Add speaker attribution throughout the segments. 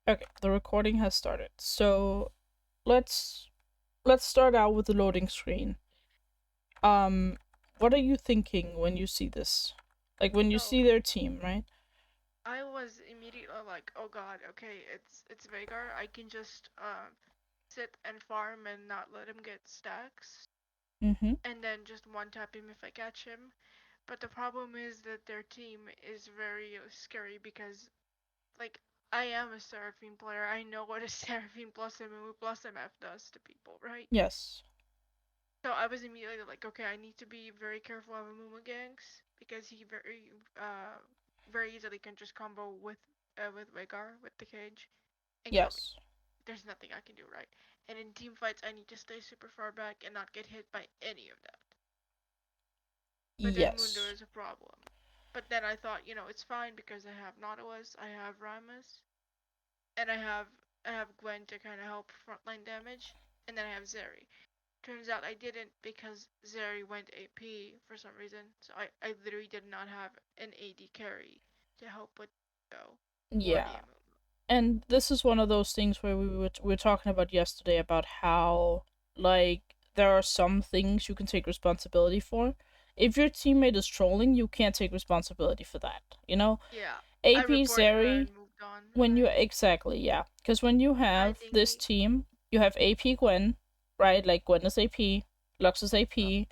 Speaker 1: Okay, the recording has started. So let's start out with the loading screen. What are you thinking when you see this? Like when you
Speaker 2: So
Speaker 1: see their team, right?
Speaker 2: I was immediately like, oh god, okay, it's Veigar. I can just sit and farm and not let him get stacks,
Speaker 1: Mm-hmm.
Speaker 2: and then just one tap him if I catch him. But the problem is that their team is very scary because like I am a Seraphine player. I know what a Seraphine plus MMU plus MF does to people, right?
Speaker 1: Yes.
Speaker 2: So I was immediately like, okay, I need to be very careful of Amumu ganks because he very easily can just combo with Veigar with the cage and kill me.
Speaker 1: Yes.
Speaker 2: There's nothing I can do, right? And in team fights, I need to stay super far back and not get hit by any of that. But then Mundo
Speaker 1: Yes.
Speaker 2: is a problem. But then I thought, it's fine because I have Nautilus, I have Ramus, and I have Gwen to kind of help frontline damage, and then I have Zeri. Turns out I didn't because Zeri went AP for some reason, so I literally did not have an AD carry to help with Go or the
Speaker 1: Yeah.
Speaker 2: MMO.
Speaker 1: And this is one of those things where we were talking about yesterday about how like there are some things you can take responsibility for. If your teammate is trolling, you can't take responsibility for that. You know,
Speaker 2: Yeah, I
Speaker 1: AP
Speaker 2: reported her
Speaker 1: Zeri,
Speaker 2: and moved on,
Speaker 1: when you
Speaker 2: right?
Speaker 1: exactly, yeah, because when you
Speaker 2: Hi,
Speaker 1: have this
Speaker 2: Dinky.
Speaker 1: team, you have AP Gwen, right? Like Gwen is AP, Lux is AP,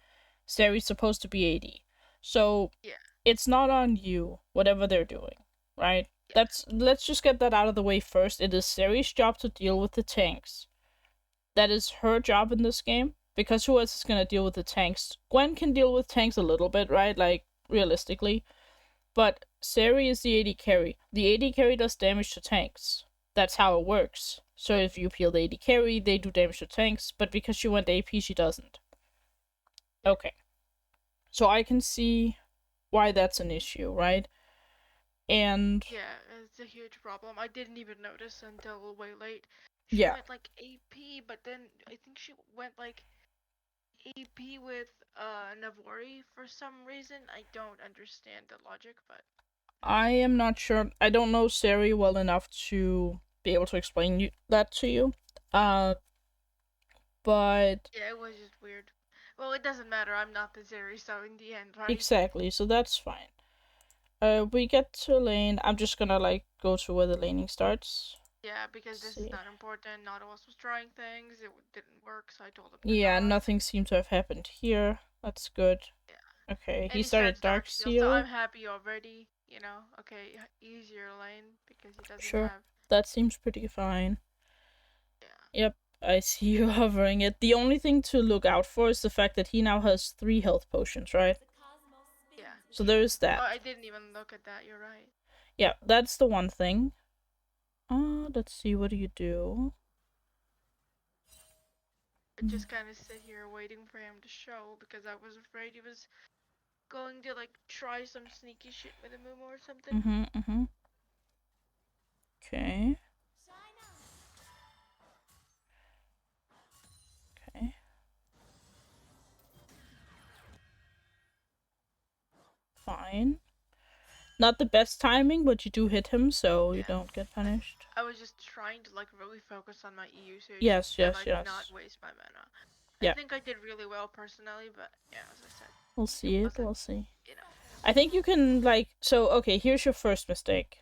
Speaker 1: Zeri's supposed to be AD. So
Speaker 2: Yeah,
Speaker 1: it's not on you, whatever they're doing, right?
Speaker 2: yeah,
Speaker 1: Let's just get that out of the way first. It is Zeri's job to deal with the tanks. That is her job in this game. Because who else is gonna deal with the tanks? Gwen can deal with tanks a little bit, right? Like realistically. But Seri is the AD carry. The AD carry does damage to tanks. That's how it works. So if you peel the AD carry, they do damage to tanks, but because she went AP, she doesn't.
Speaker 2: yeah,
Speaker 1: Okay. So I can see why that's an issue, right? And
Speaker 2: yeah. It's a huge problem. I didn't even notice until way late. She
Speaker 1: yeah,
Speaker 2: went like AP, but then I think she went like AP with Navori for some reason. I don't understand the logic, but
Speaker 1: I am not sure. I don't know Seri well enough to be able to explain that to you. Uh, but
Speaker 2: yeah, it was just weird. Well, it doesn't matter. I'm not the Zeri, so in the end, right?
Speaker 1: exactly, so that's fine. We get to lane. I'm just gonna like go to where the laning starts.
Speaker 2: Yeah, because
Speaker 1: Let's
Speaker 2: this is
Speaker 1: see.
Speaker 2: not important. Nautilus was trying things. It didn't work, so I told him to
Speaker 1: Yeah,
Speaker 2: not.
Speaker 1: nothing seems to have happened here. That's good.
Speaker 2: Yeah.
Speaker 1: Okay, he
Speaker 2: And he
Speaker 1: started
Speaker 2: starts
Speaker 1: Dark
Speaker 2: Darksteel, so
Speaker 1: Seal.
Speaker 2: I'm happy already. Okay, easier lane because he doesn't
Speaker 1: Sure,
Speaker 2: have.
Speaker 1: that seems pretty fine.
Speaker 2: Yeah.
Speaker 1: Yep, I see you hovering it. The only thing to look out for is the fact that he now has 3 health potions, right?
Speaker 2: Yeah.
Speaker 1: So there is
Speaker 2: Oh,
Speaker 1: that.
Speaker 2: I didn't even look at that. You're right.
Speaker 1: Yeah, that's the one thing. Let's see, what do you do?
Speaker 2: I just kind of sit here waiting for him to show because I was afraid he was going to like try some sneaky shit with a Mumu or something.
Speaker 1: Mm-hmm. Okay. Okay. Fine. Not the best timing, but you do hit him, so you
Speaker 2: Yeah.
Speaker 1: don't get punished.
Speaker 2: I was just trying to like really focus on my E usage
Speaker 1: Yes,
Speaker 2: and
Speaker 1: yes,
Speaker 2: like not
Speaker 1: yes.
Speaker 2: waste my mana. I
Speaker 1: Yeah,
Speaker 2: think I did really well personally, but yeah, as I said,
Speaker 1: we'll
Speaker 2: it
Speaker 1: see it.
Speaker 2: wasn't
Speaker 1: We'll see.
Speaker 2: enough.
Speaker 1: I think you can, like, so, okay, here's your first mistake.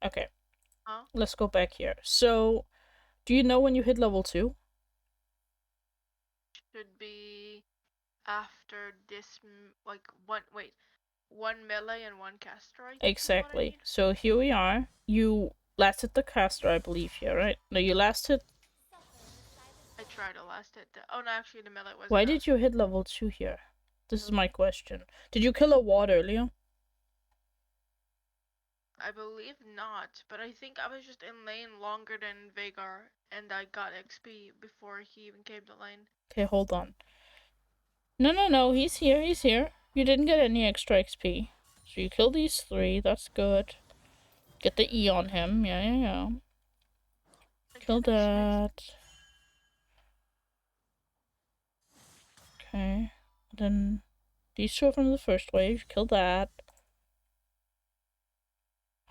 Speaker 1: Okay,
Speaker 2: Huh?
Speaker 1: let's go back here. So, do you know when you hit level 2?
Speaker 2: Should be after this like one melee and one caster, I think is what I
Speaker 1: Exactly.
Speaker 2: need.
Speaker 1: So here we are. You last hit the caster, I believe, here, right? No, you last hit.
Speaker 2: I tried to last hit oh no, actually the melee was
Speaker 1: Why
Speaker 2: enough.
Speaker 1: did you hit level 2 here? This is my question. Did you kill a ward earlier?
Speaker 2: I believe not, but I think I was just in lane longer than Veigar, and I got XP before he even came to lane.
Speaker 1: Okay, hold on. No, no, no, he's here, he's here. You didn't get any extra XP. So you kill these 3, that's good. Get the E on him, yeah, yeah, yeah.
Speaker 2: I
Speaker 1: Kill
Speaker 2: did expect.
Speaker 1: that. Okay. Then these 2 are from the first wave, kill that.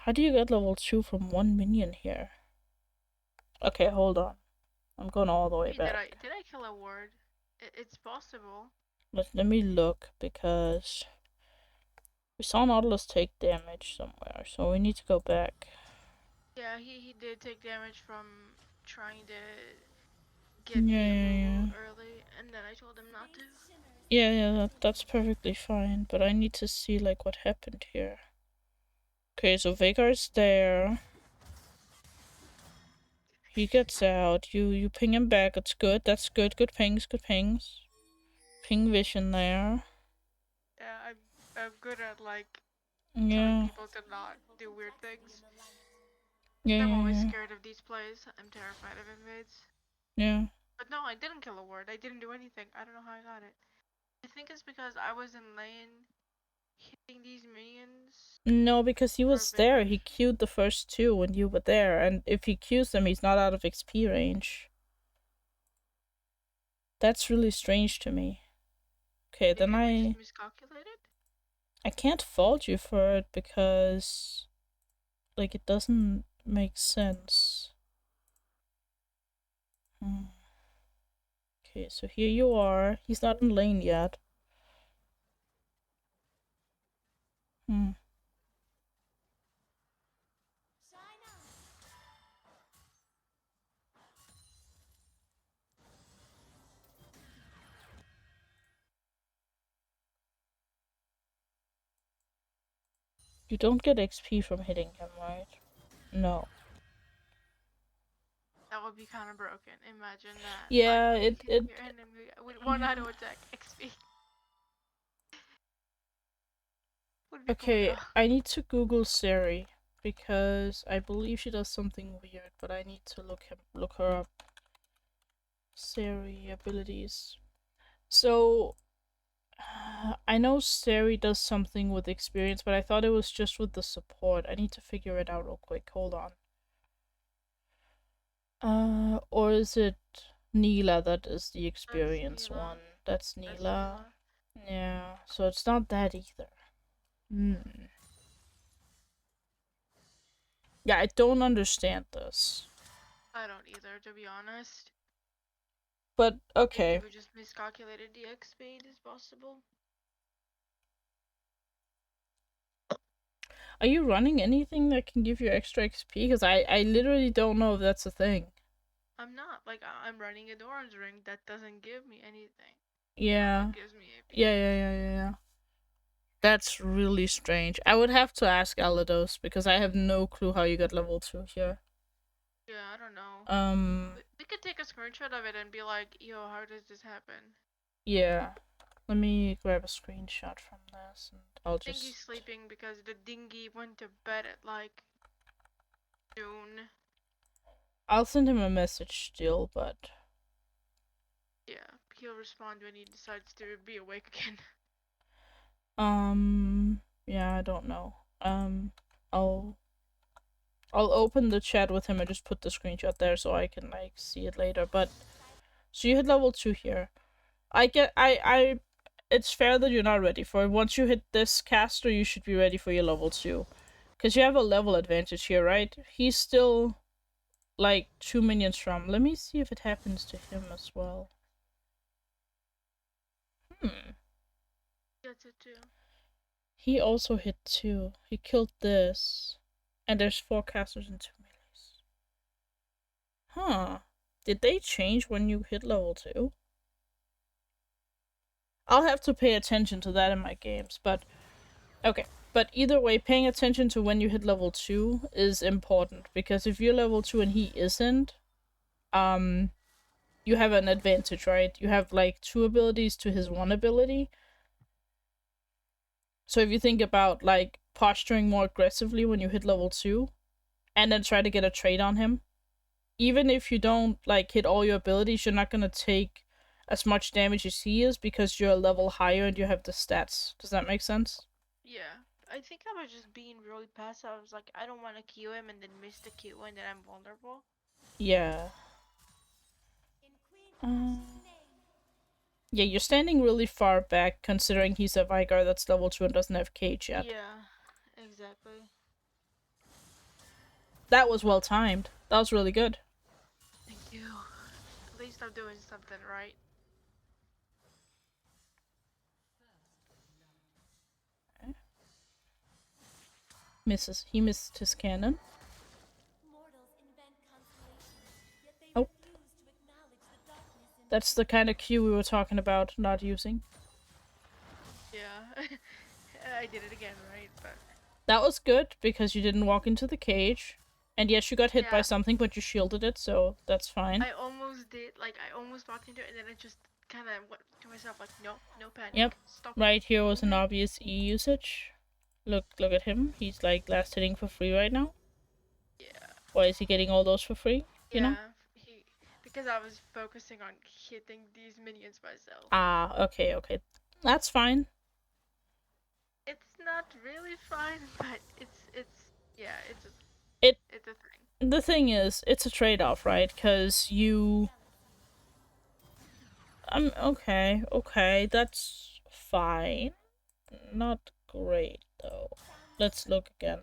Speaker 1: How do you get level 2 from 1 minion here? Okay, hold on. I'm going all the way
Speaker 2: Wait, did
Speaker 1: back.
Speaker 2: I kill a ward? It's possible.
Speaker 1: Let me look, because we saw Nautilus take damage somewhere, so we need to go back.
Speaker 2: Yeah, he did take damage from trying to get
Speaker 1: Yeah,
Speaker 2: the
Speaker 1: yeah,
Speaker 2: removal
Speaker 1: yeah.
Speaker 2: early, and then I told him not to.
Speaker 1: Yeah, yeah, that's perfectly fine, but I need to see, like, what happened here. Okay, so Veigar's there. He gets out. You ping him back. It's good. That's good. Good pings. Good pings. Ping vision there.
Speaker 2: Yeah, I'm good at like telling
Speaker 1: Yeah.
Speaker 2: people to not do weird things.
Speaker 1: Yeah,
Speaker 2: I'm
Speaker 1: yeah,
Speaker 2: always
Speaker 1: yeah.
Speaker 2: scared of these plays. I'm terrified of invades.
Speaker 1: Yeah.
Speaker 2: But no, I didn't kill a ward. I didn't do anything. I don't know how I got it. I think it's because I was in lane hitting these minions
Speaker 1: No, because he
Speaker 2: for a
Speaker 1: was
Speaker 2: bit.
Speaker 1: there. He queued the first two when you were there, and if he queues them, he's not out of XP range. That's really strange to me. Okay, then
Speaker 2: Maybe we just
Speaker 1: I
Speaker 2: miscalculated?
Speaker 1: can't fault you for it, because, like, it doesn't make sense. Okay, so here you are. He's not in lane yet. Hmm. You don't get XP from hitting him, right? No.
Speaker 2: That would be kind of broken. Imagine that. Like,
Speaker 1: Yeah,
Speaker 2: you hit
Speaker 1: it
Speaker 2: your enemy with one auto attack XP. Would be cool
Speaker 1: Okay,
Speaker 2: though.
Speaker 1: I need to Google Siri, because I believe she does something weird, but I need to look her up. Siri abilities. So I know Siri does something with experience, but I thought it was just with the support. I need to figure it out real quick. Hold on. Or is it Neela that is the
Speaker 2: That's
Speaker 1: experience
Speaker 2: Neela.
Speaker 1: one? That's
Speaker 2: That's
Speaker 1: Neela.
Speaker 2: Neela.
Speaker 1: Yeah, so it's not that either. Hmm. Yeah, I don't understand this.
Speaker 2: I don't either, to be honest.
Speaker 1: But
Speaker 2: Maybe
Speaker 1: okay.
Speaker 2: we just miscalculated the XP. It is possible.
Speaker 1: Are you running anything that can give you extra XP? Because I literally don't know if that's a thing.
Speaker 2: I'm not. Like, I'm running a Doran's ring that doesn't give me anything. Well,
Speaker 1: Yeah.
Speaker 2: it gives me AP.
Speaker 1: Yeah. That's really strange. I would have to ask Alados, because I have no clue how you got level 2 here.
Speaker 2: Yeah, I don't know.
Speaker 1: Um,
Speaker 2: We could take a screenshot of it and be like, yo, how does this happen?
Speaker 1: yeah. Let me grab a screenshot from this, and I'll
Speaker 2: I think he's
Speaker 1: just...
Speaker 2: sleeping because the dingy went to bed at like noon.
Speaker 1: I'll send him a message still, but...
Speaker 2: Yeah, he'll respond when he decides to be awake again.
Speaker 1: Yeah, I don't know. I'll open the chat with him and just put the screenshot there so I can, like, see it later. But so you hit level 2 here. It's fair that you're not ready for it. Once you hit this caster, you should be ready for your level 2. Because you have a level advantage here, right? He's still, like, 2 minions from. Let me see if it happens to him as well.
Speaker 2: Gets it too.
Speaker 1: He also hit 2. He killed this. And there's 4 casters and 2 melees. Huh. Did they change when you hit level 2? I'll have to pay attention to that in my games, but... Okay. But either way, paying attention to when you hit level 2 is important, because if you're level 2 and he isn't, you have an advantage, right? You have, like, 2 abilities to his 1 ability. So if you think about, like, posturing more aggressively when you hit level 2, and then try to get a trade on him, even if you don't, like, hit all your abilities, you're not gonna take as much damage as he is, because you're a level higher and you have the stats. Does that make sense?
Speaker 2: Yeah. I think I was just being really passive. I was like, I don't want to Q him and then miss the Q and then I'm vulnerable.
Speaker 1: Yeah. Yeah, you're standing really far back, considering he's a Veigar that's level 2 and doesn't have cage yet.
Speaker 2: Yeah, exactly.
Speaker 1: That was well timed. That was really good.
Speaker 2: have doing something right.
Speaker 1: He missed his cannon. Oh. That's the kind of Q we were talking about not using.
Speaker 2: Yeah. I did it again, right? But
Speaker 1: that was good because you didn't walk into the cage. And yes, you got hit by
Speaker 2: yeah,
Speaker 1: something, but you shielded it, so that's fine.
Speaker 2: I almost did. Like I almost walked into it, and then I just kind of went to myself like, no, no panic.
Speaker 1: Yep.
Speaker 2: Stop.
Speaker 1: Right here was an
Speaker 2: Moving.
Speaker 1: obvious E usage. Look at him. He's like last hitting for free right now.
Speaker 2: Yeah.
Speaker 1: Why is he getting all those for free? You know?
Speaker 2: Yeah. He because I was focusing on hitting these minions myself.
Speaker 1: Ah, okay. That's fine.
Speaker 2: It's not really fun, but it's yeah,
Speaker 1: It
Speaker 2: it's a thing.
Speaker 1: the thing is, it's a trade-off, right? Because you okay, that's fine. Not great though. Let's look again.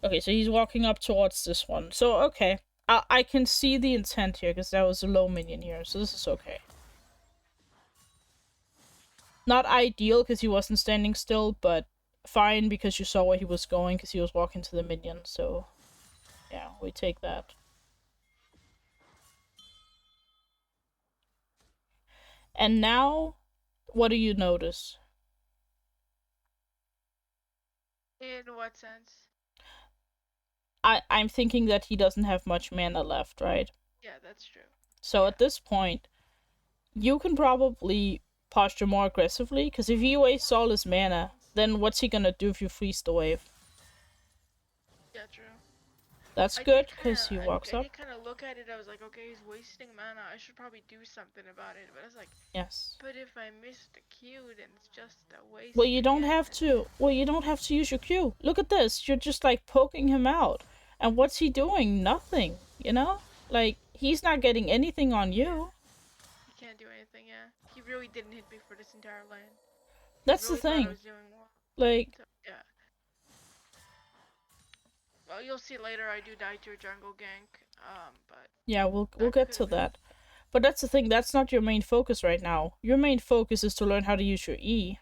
Speaker 1: Okay, so he's walking up towards this one. So okay, I can see the intent here because that was a low minion here, so this is okay. Not ideal because he wasn't standing still, but fine because you saw where he was going because he was walking to the minion. So yeah, we take that. And now, what do you notice?
Speaker 2: In what sense?
Speaker 1: I'm thinking that he doesn't have much mana left, right?
Speaker 2: Yeah, that's true.
Speaker 1: So
Speaker 2: Yeah.
Speaker 1: at this point, you can probably posture more aggressively, because if he wastes all his mana, then what's he gonna do if you freeze the wave?
Speaker 2: Yeah, true.
Speaker 1: That's good, because he walks
Speaker 2: I
Speaker 1: up.
Speaker 2: did kind of look at it. I was like, okay, he's wasting mana. I should probably do something about it. But I was like,
Speaker 1: Yes.
Speaker 2: but if I miss the Q, then it's just a waste.
Speaker 1: Well, you don't
Speaker 2: again.
Speaker 1: have to. Well, you don't have to use your Q. Look at this. You're just like poking him out. And what's he doing? Nothing. You know? Like, he's not getting anything on you.
Speaker 2: He can't do anything. Yeah, he really didn't hit me for this entire lane.
Speaker 1: That's
Speaker 2: I
Speaker 1: the
Speaker 2: really thought I
Speaker 1: thing.
Speaker 2: was doing well.
Speaker 1: Like,
Speaker 2: So, yeah. Well, you'll see later. I do die to a jungle gank. But
Speaker 1: yeah, we'll get to that. But that's the thing. That's not your main focus right now. Your main focus is to learn how to use your E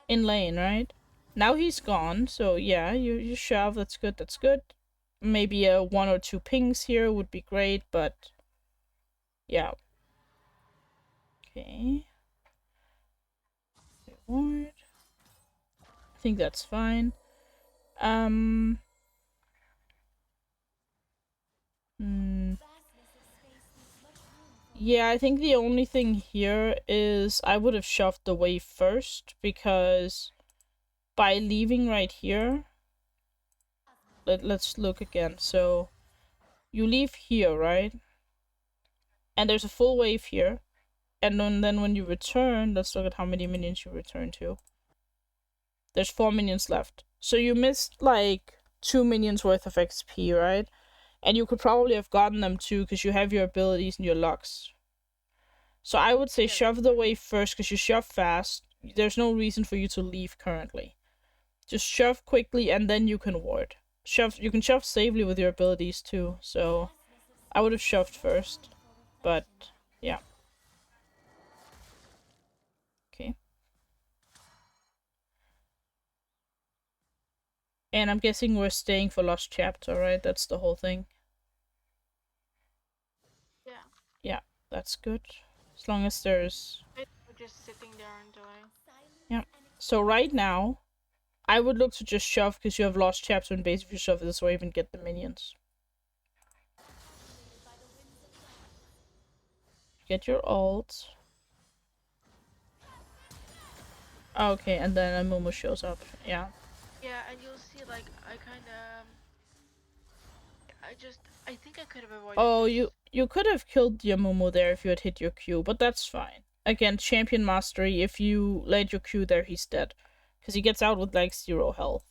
Speaker 1: in lane, right? Now he's gone, so yeah, you shove. That's good. That's good. Maybe a 1 or 2 pings here would be great, but yeah. Okay. Ward. I think that's fine. Um. Hmm. Yeah, I think the only thing here is I would have shoved the wave first because by leaving right here, let's look again. So you leave here, right? And there's a full wave here. And then when you return, let's look at how many minions you return to. There's 4 minions left. So you missed like 2 minions worth of XP, right? And you could probably have gotten them too because you have your abilities and your lucks. So I would say shove the wave first because you shove fast. There's no reason for you to leave currently. Just shove quickly and then you can ward. You can shove safely with your abilities too. So I would have shoved first. But yeah. Okay. And I'm guessing we're staying for Lost Chapter, right? That's the whole thing.
Speaker 2: yeah.
Speaker 1: Yeah, that's good. As long as there's...
Speaker 2: Just sitting there and doing.
Speaker 1: Yeah. So right now, I would look to just shove because you have Lost Chapter and base if you shove this wave and get the minions. Get your ult. Okay, and then a Momo shows up. Yeah.
Speaker 2: Yeah, and you'll see, like, I think I could have avoided
Speaker 1: Oh,
Speaker 2: this.
Speaker 1: you could have killed your Momo there if you had hit your Q, but that's fine. Again, champion mastery, if you laid your Q there, he's dead. Because he gets out with, like, 0 health.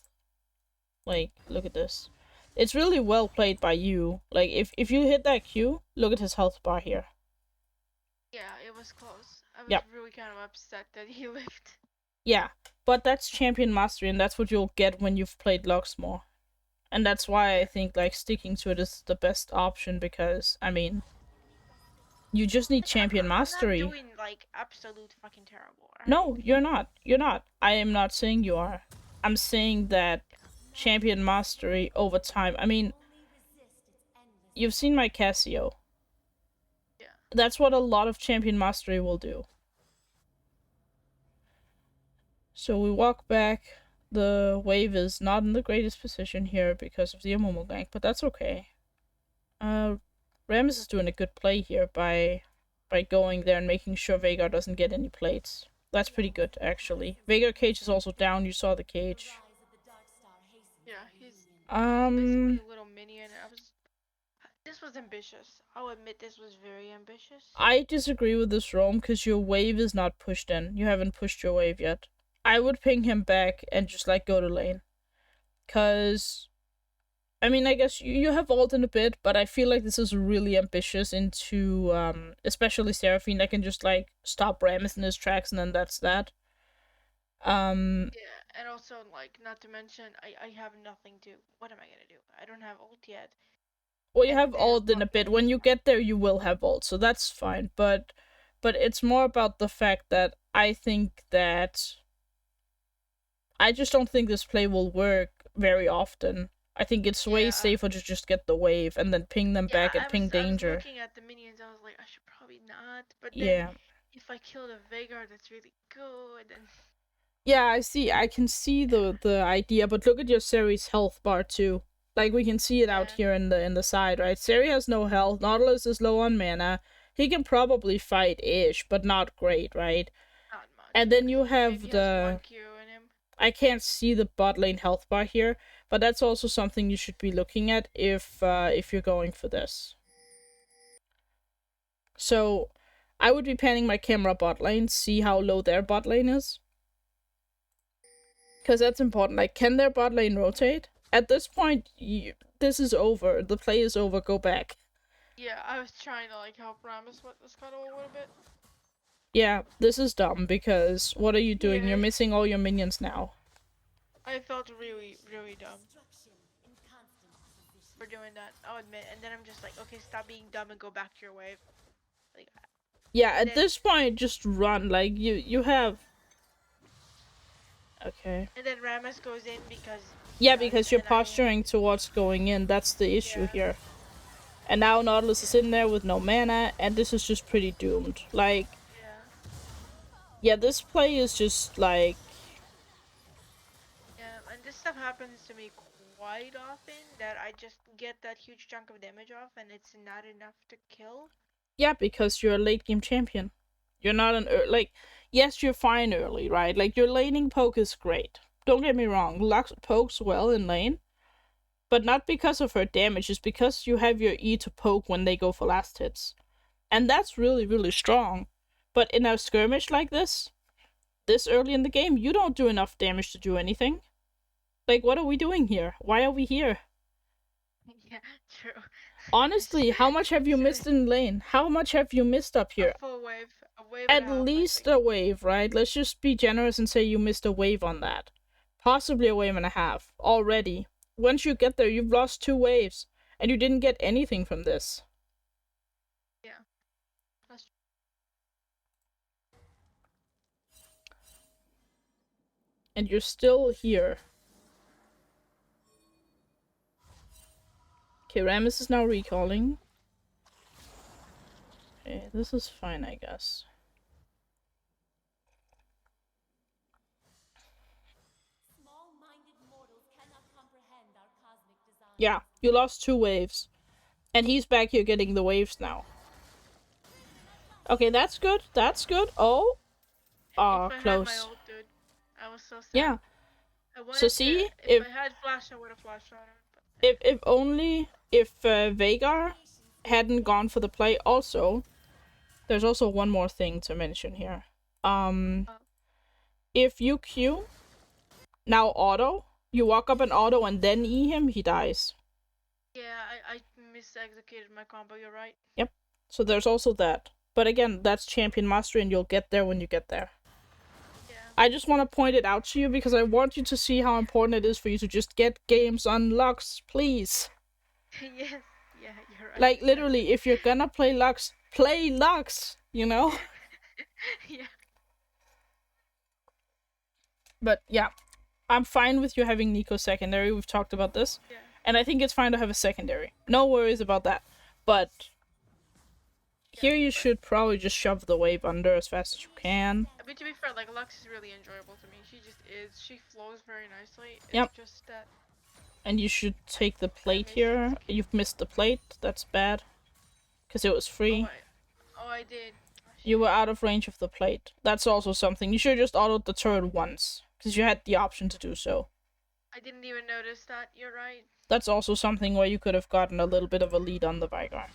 Speaker 1: Like, look at this. It's really well played by you. Like, if you hit that Q, look at his health bar here.
Speaker 2: Yeah, it was close. I was
Speaker 1: Yep.
Speaker 2: really kind of upset that he lived.
Speaker 1: Yeah, but that's champion mastery, and that's what you'll get when you've played Lux more. And that's why I think, like, sticking to it is the best option, because, I mean, You just need champion
Speaker 2: I'm not
Speaker 1: mastery.
Speaker 2: doing like absolute fucking terrible, alright?
Speaker 1: No, you're not. You're not. I am not saying you are. I'm saying that champion mastery over time. I mean, you've seen my Casio.
Speaker 2: Yeah.
Speaker 1: That's what a lot of champion mastery will do. So we walk back. The wave is not in the greatest position here because of the Amomo gank, but that's okay. Rammus is doing a good play here by going there and making sure Veigar doesn't get any plates. That's pretty good, actually. Veigar cage is also down. You saw the cage.
Speaker 2: Yeah, he's basically
Speaker 1: Um,
Speaker 2: a little minion. This was ambitious. I'll admit this was very ambitious.
Speaker 1: I disagree with this roam because your wave is not pushed in. You haven't pushed your wave yet. I would ping him back and just like go to lane. Cause I mean, I guess you have ult in a bit, but I feel like this is really ambitious into especially Seraphine that can just like stop Rammus in his tracks and then that's that.
Speaker 2: Yeah, and also like not to mention I have nothing to. What am I gonna do? I don't have ult yet,
Speaker 1: Well, you
Speaker 2: and
Speaker 1: have
Speaker 2: their
Speaker 1: ult in
Speaker 2: bot
Speaker 1: a bit.
Speaker 2: lane
Speaker 1: When
Speaker 2: is
Speaker 1: you
Speaker 2: fine.
Speaker 1: get there, you will have ult, so that's fine. But it's more about the fact that I think that I just don't think this play will work very often. I think it's way
Speaker 2: Yeah,
Speaker 1: safer to just get the wave and then ping them
Speaker 2: yeah.
Speaker 1: back and ping
Speaker 2: I was
Speaker 1: danger.
Speaker 2: looking at the minions. I was like, I should probably not. But then
Speaker 1: Yeah.
Speaker 2: if I kill the Veigar, that's really good. And
Speaker 1: Yeah, I see. I can see
Speaker 2: yeah,
Speaker 1: the idea, but look at your Sari's health bar too. Like we can see it out
Speaker 2: yeah,
Speaker 1: here in the side, right? Sari has no health. Nautilus is low on mana. He can probably fight ish, but not great, right?
Speaker 2: not much.
Speaker 1: And then
Speaker 2: Yeah,
Speaker 1: you
Speaker 2: he maybe
Speaker 1: have
Speaker 2: has one
Speaker 1: the
Speaker 2: Q in him.
Speaker 1: I can't see the bot lane health bar here, but that's also something you should be looking at if you're going for this. So I would be panning my camera bot lane, see how low their bot lane is. Because that's important. Like, can their bot lane rotate? At this point, this is over. The play is over. Go back.
Speaker 2: Yeah, I was trying to like help Rammus with this cuddle a little bit.
Speaker 1: Yeah, this is dumb because what are you doing? You're
Speaker 2: Yeah,
Speaker 1: missing all your minions now.
Speaker 2: I felt really, really dumb for doing that. I'll admit. And then I'm just like, okay, stop being dumb and go back to your wave. Like,
Speaker 1: Yeah,
Speaker 2: and
Speaker 1: at
Speaker 2: then
Speaker 1: this point, just run. Like, you have. Okay.
Speaker 2: and then Rammus goes in because he
Speaker 1: Yeah,
Speaker 2: does,
Speaker 1: because you're
Speaker 2: and I
Speaker 1: posturing towards going in. That's the issue
Speaker 2: yeah,
Speaker 1: here. And now Nautilus is
Speaker 2: yeah,
Speaker 1: in there with no mana, and this is just pretty doomed. Like,
Speaker 2: yeah,
Speaker 1: yeah, this play is just like.
Speaker 2: yeah. And this stuff happens to me quite often that I just get that huge chunk of damage off, and it's not enough to kill.
Speaker 1: Yeah, because you're a late game champion. You're not an like. Yes, you're fine early, right? Like your laning poke is great. Don't get me wrong. Lux pokes well in lane, but not because of her damage. It's because you have your E to poke when they go for last hits, and that's really strong. But in a skirmish like this early in the game, you don't do enough damage to do anything. Like, what are we doing here? Why are we here?
Speaker 2: Yeah, true.
Speaker 1: Honestly, how much have you
Speaker 2: Actually,
Speaker 1: missed in lane? How much have you missed up
Speaker 2: a
Speaker 1: here?
Speaker 2: full wave, a wave and
Speaker 1: At
Speaker 2: a half, I
Speaker 1: least
Speaker 2: think.
Speaker 1: a wave, right? Let's just be generous and say you missed a wave on that. Possibly a wave and a half already. Once you get there, you've lost 2 waves, and you didn't get anything from this.
Speaker 2: Yeah, that's true.
Speaker 1: And you're still here. Okay, Rammus is now recalling. Okay, this is fine, I guess. Yeah, you lost 2 waves. And he's back here getting the waves now. Okay, that's good. That's good. Oh.
Speaker 2: If
Speaker 1: Ah,
Speaker 2: I had my
Speaker 1: close.
Speaker 2: ult, dude, I was so sad.
Speaker 1: Yeah.
Speaker 2: I
Speaker 1: So
Speaker 2: wanted to.
Speaker 1: see,
Speaker 2: If I had flash, I would have flashed on her. But
Speaker 1: if only if Veigar hadn't gone for the play. Also, there's also one more thing to mention here.
Speaker 2: uh,
Speaker 1: If you Q now auto, you walk up and auto and then E him, he dies.
Speaker 2: yeah, I mis-executed my combo. You're right.
Speaker 1: Yep. So there's also that. But again, that's champion mastery, and you'll get there when you get there.
Speaker 2: Yeah.
Speaker 1: I just want to point it out to you because I want you to see how important it is for you to just get games on Lux, please.
Speaker 2: Yes. Yeah, you're right.
Speaker 1: Like, literally, if you're gonna play Lux, play Lux, you know?
Speaker 2: Yeah.
Speaker 1: But yeah, I'm fine with you having Nico secondary. We've talked about this.
Speaker 2: Yeah.
Speaker 1: And I think it's fine to have a secondary. No worries about that. But here you should probably just shove the wave under as fast as you can.
Speaker 2: I mean, to be fair, like Lux is really enjoyable to me. She just is. She flows very nicely. It's
Speaker 1: Yep.
Speaker 2: just that.
Speaker 1: And you should take the plate here. You've missed the plate. That's bad. Because it was free.
Speaker 2: I did.
Speaker 1: You were out of range of the plate. That's also something. You should have just autoed the turret once. Because you had the option to do so.
Speaker 2: I didn't even notice that. You're right.
Speaker 1: That's also something where you could have gotten a little bit of a lead on the Veigar.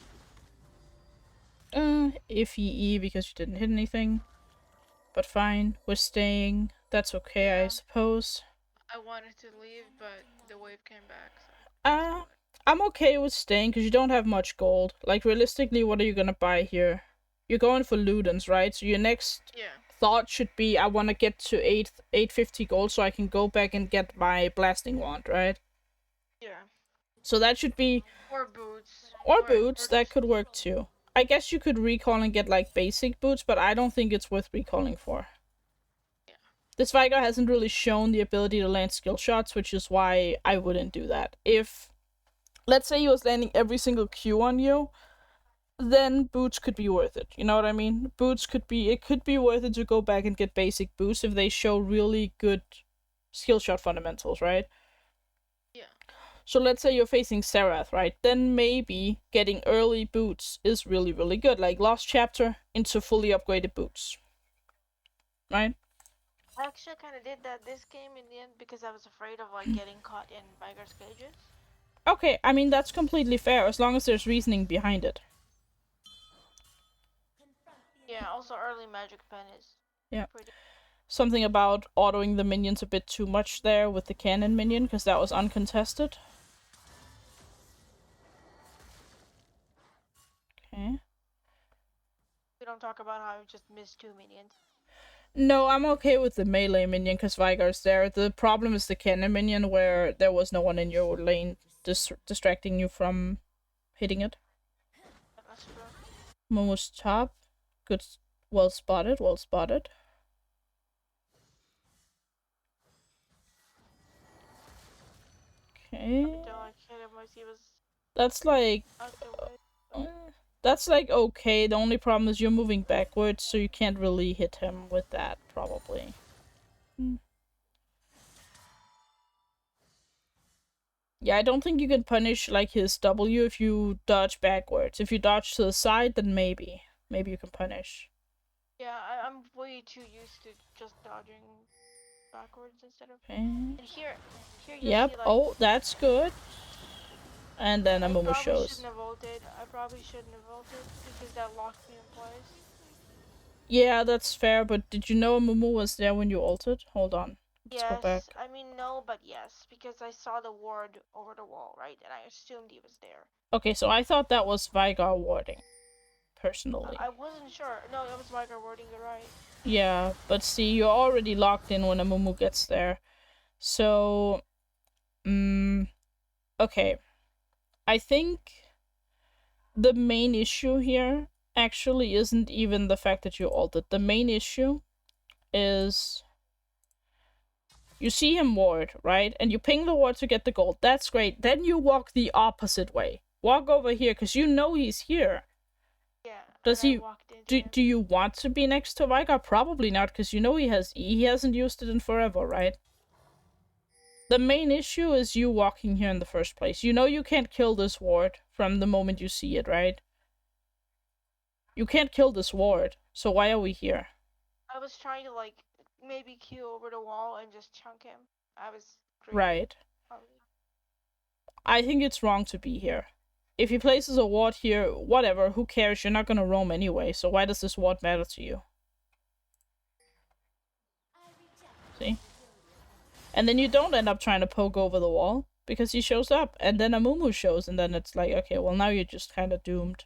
Speaker 1: Iffy E because you didn't hit anything. But fine, we're staying. That's okay,
Speaker 2: Yeah.
Speaker 1: I suppose.
Speaker 2: I wanted to leave, but the wave came back, so...
Speaker 1: I'm okay with staying because you don't have much gold. Like, realistically, what are you gonna buy here? You're going for Ludens, right? So your next thought should be, I want to get to 850 gold so I can go back and get my blasting wand, right?
Speaker 2: Yeah.
Speaker 1: So that should be...
Speaker 2: Or boots.
Speaker 1: Or boots, that could work too. I guess you could recall and get, like, basic boots, but I don't think it's worth recalling for.
Speaker 2: Yeah.
Speaker 1: This Veigar hasn't really shown the ability to land skill shots, which is why I wouldn't do that. If, let's say he was landing every single Q on you, then boots could be worth it. You know what I mean? It could be worth it to go back and get basic boots if they show really good skill shot fundamentals, right?
Speaker 2: Yeah.
Speaker 1: So let's say you're facing Serath, right? Then maybe getting early boots is really, really good. Like Lost Chapter into fully upgraded boots. Right?
Speaker 2: I actually kind of did that this game in the end because I was afraid of like getting caught in Veigar's cages.
Speaker 1: Okay, I mean that's completely fair as long as there's reasoning behind it.
Speaker 2: Yeah, also early magic pen is pretty...
Speaker 1: Something about autoing the minions a bit too much there with the cannon minion, because that was uncontested. Okay.
Speaker 2: We don't talk about how I just missed 2 minions.
Speaker 1: No, I'm okay with the melee minion because Veigar's there. The problem is the cannon minion where there was no one in your lane distracting you from hitting it.
Speaker 2: That's true.
Speaker 1: Momo's top. Good. Well spotted, well spotted. Okay. That's like... that's like okay. The only problem is you're moving backwards, so you can't really hit him with that, probably. Yeah, I don't think you can punish like his W if you dodge backwards. If you dodge to the side, then maybe. Maybe you can punish.
Speaker 2: Yeah, I'm way too used to just dodging backwards instead of...
Speaker 1: Okay.
Speaker 2: And here you
Speaker 1: yep.
Speaker 2: see, like...
Speaker 1: Oh, that's good. And then Amumu shows.
Speaker 2: I probably shouldn't have vaulted because that locked me in place.
Speaker 1: Yeah, that's fair, but did you know Amumu was there when you ulted? Hold on. Let's go back.
Speaker 2: I mean, no, but yes, because I saw the ward over the wall, right? And I assumed he was there.
Speaker 1: Okay, so I thought that was Veigar warding, personally.
Speaker 2: I wasn't sure. No, it was Veigar warding, you're right.
Speaker 1: Yeah, but see, you're already locked in when Amumu gets there. So, okay. I think the main issue here actually isn't even the fact that you ulted. The main issue is you see him ward, right? And you ping the ward to get the gold. That's great. Then you walk the opposite way. Walk over here because you know he's here.
Speaker 2: Yeah.
Speaker 1: Does he... Do you want to be next to Veigar? Probably not, because you know he hasn't used it in forever, right? The main issue is you walking here in the first place. You know you can't kill this ward from the moment you see it, right? You can't kill this ward, so why are we here?
Speaker 2: I was trying to, like, maybe Q over the wall and just chunk him. I was...
Speaker 1: Right. I think it's wrong to be here. If he places a ward here, whatever, who cares? You're not gonna roam anyway, so why does this ward matter to you? See? And then you don't end up trying to poke over the wall, because he shows up, and then Amumu shows, and then it's like, okay, well now you're just kind of doomed.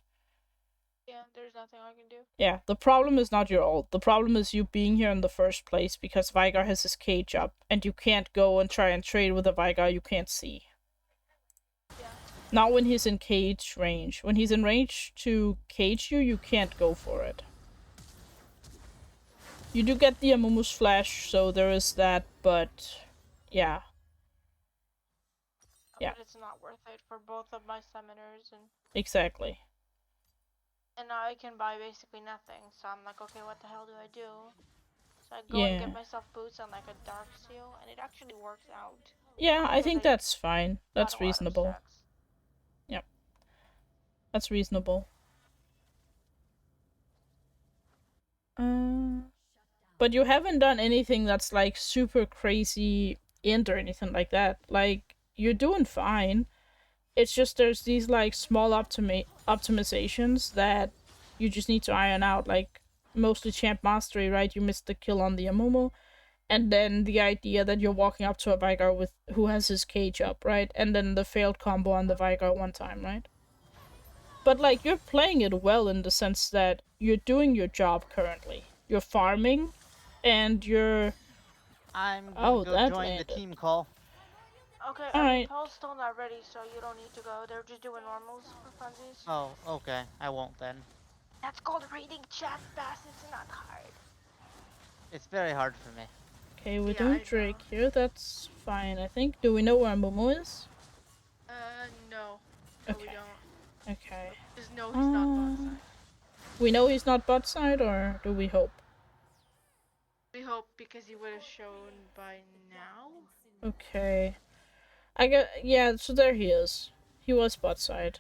Speaker 2: Yeah, there's nothing I can do.
Speaker 1: Yeah, the problem is not your ult. The problem is you being here in the first place, because Veigar has his cage up, and you can't go and try and trade with a Veigar you can't see.
Speaker 2: Yeah.
Speaker 1: Not when he's in cage range. When he's in range to cage you, you can't go for it. You do get the Amumu's flash, so there is that, but yeah. Yeah.
Speaker 2: But it's not worth it for both of my summoners, and
Speaker 1: Exactly.
Speaker 2: now I can buy basically nothing. So I'm like, okay, what the hell do I do? So I go and
Speaker 1: Yeah.
Speaker 2: get myself boots on like a dark seal, and it actually works out.
Speaker 1: Yeah, I
Speaker 2: Because
Speaker 1: think
Speaker 2: I
Speaker 1: that's fine.
Speaker 2: got
Speaker 1: That's
Speaker 2: a lot of
Speaker 1: reasonable.
Speaker 2: stacks.
Speaker 1: Yep. That's reasonable. But you haven't done anything that's like super crazy int or anything like that. Like, you're doing fine. It's just there's these like small optimizations that you just need to iron out. Like, mostly champ mastery, right? You missed the kill on the Amumu. And then the idea that you're walking up to a Veigar with who has his cage up, right? And then the failed combo on the Veigar one time, right? But like, you're playing it well in the sense that you're doing your job currently. You're farming and you're
Speaker 3: I'm gonna
Speaker 1: oh,
Speaker 3: go
Speaker 1: that
Speaker 3: join the
Speaker 1: landed.
Speaker 3: team call.
Speaker 2: Okay, I mean,
Speaker 1: Alright.
Speaker 2: Paul's still not ready, so you don't need to go. They're just doing normals for funsies.
Speaker 3: Oh, okay. I won't then.
Speaker 2: That's called reading chat, Bass. It's not hard.
Speaker 3: It's very hard for me.
Speaker 1: Okay, we're
Speaker 2: Yeah,
Speaker 1: doing
Speaker 2: I
Speaker 1: Drake
Speaker 2: know.
Speaker 1: here. That's fine, I think. Do we know where Momo is?
Speaker 2: No. No, we
Speaker 1: Okay.
Speaker 2: don't.
Speaker 1: Okay.
Speaker 2: Just know he's not bot side.
Speaker 1: We know he's not bot side, or do we hope?
Speaker 2: We hope because he would have shown by now.
Speaker 1: Okay. I get yeah, so there he is. He was bot side.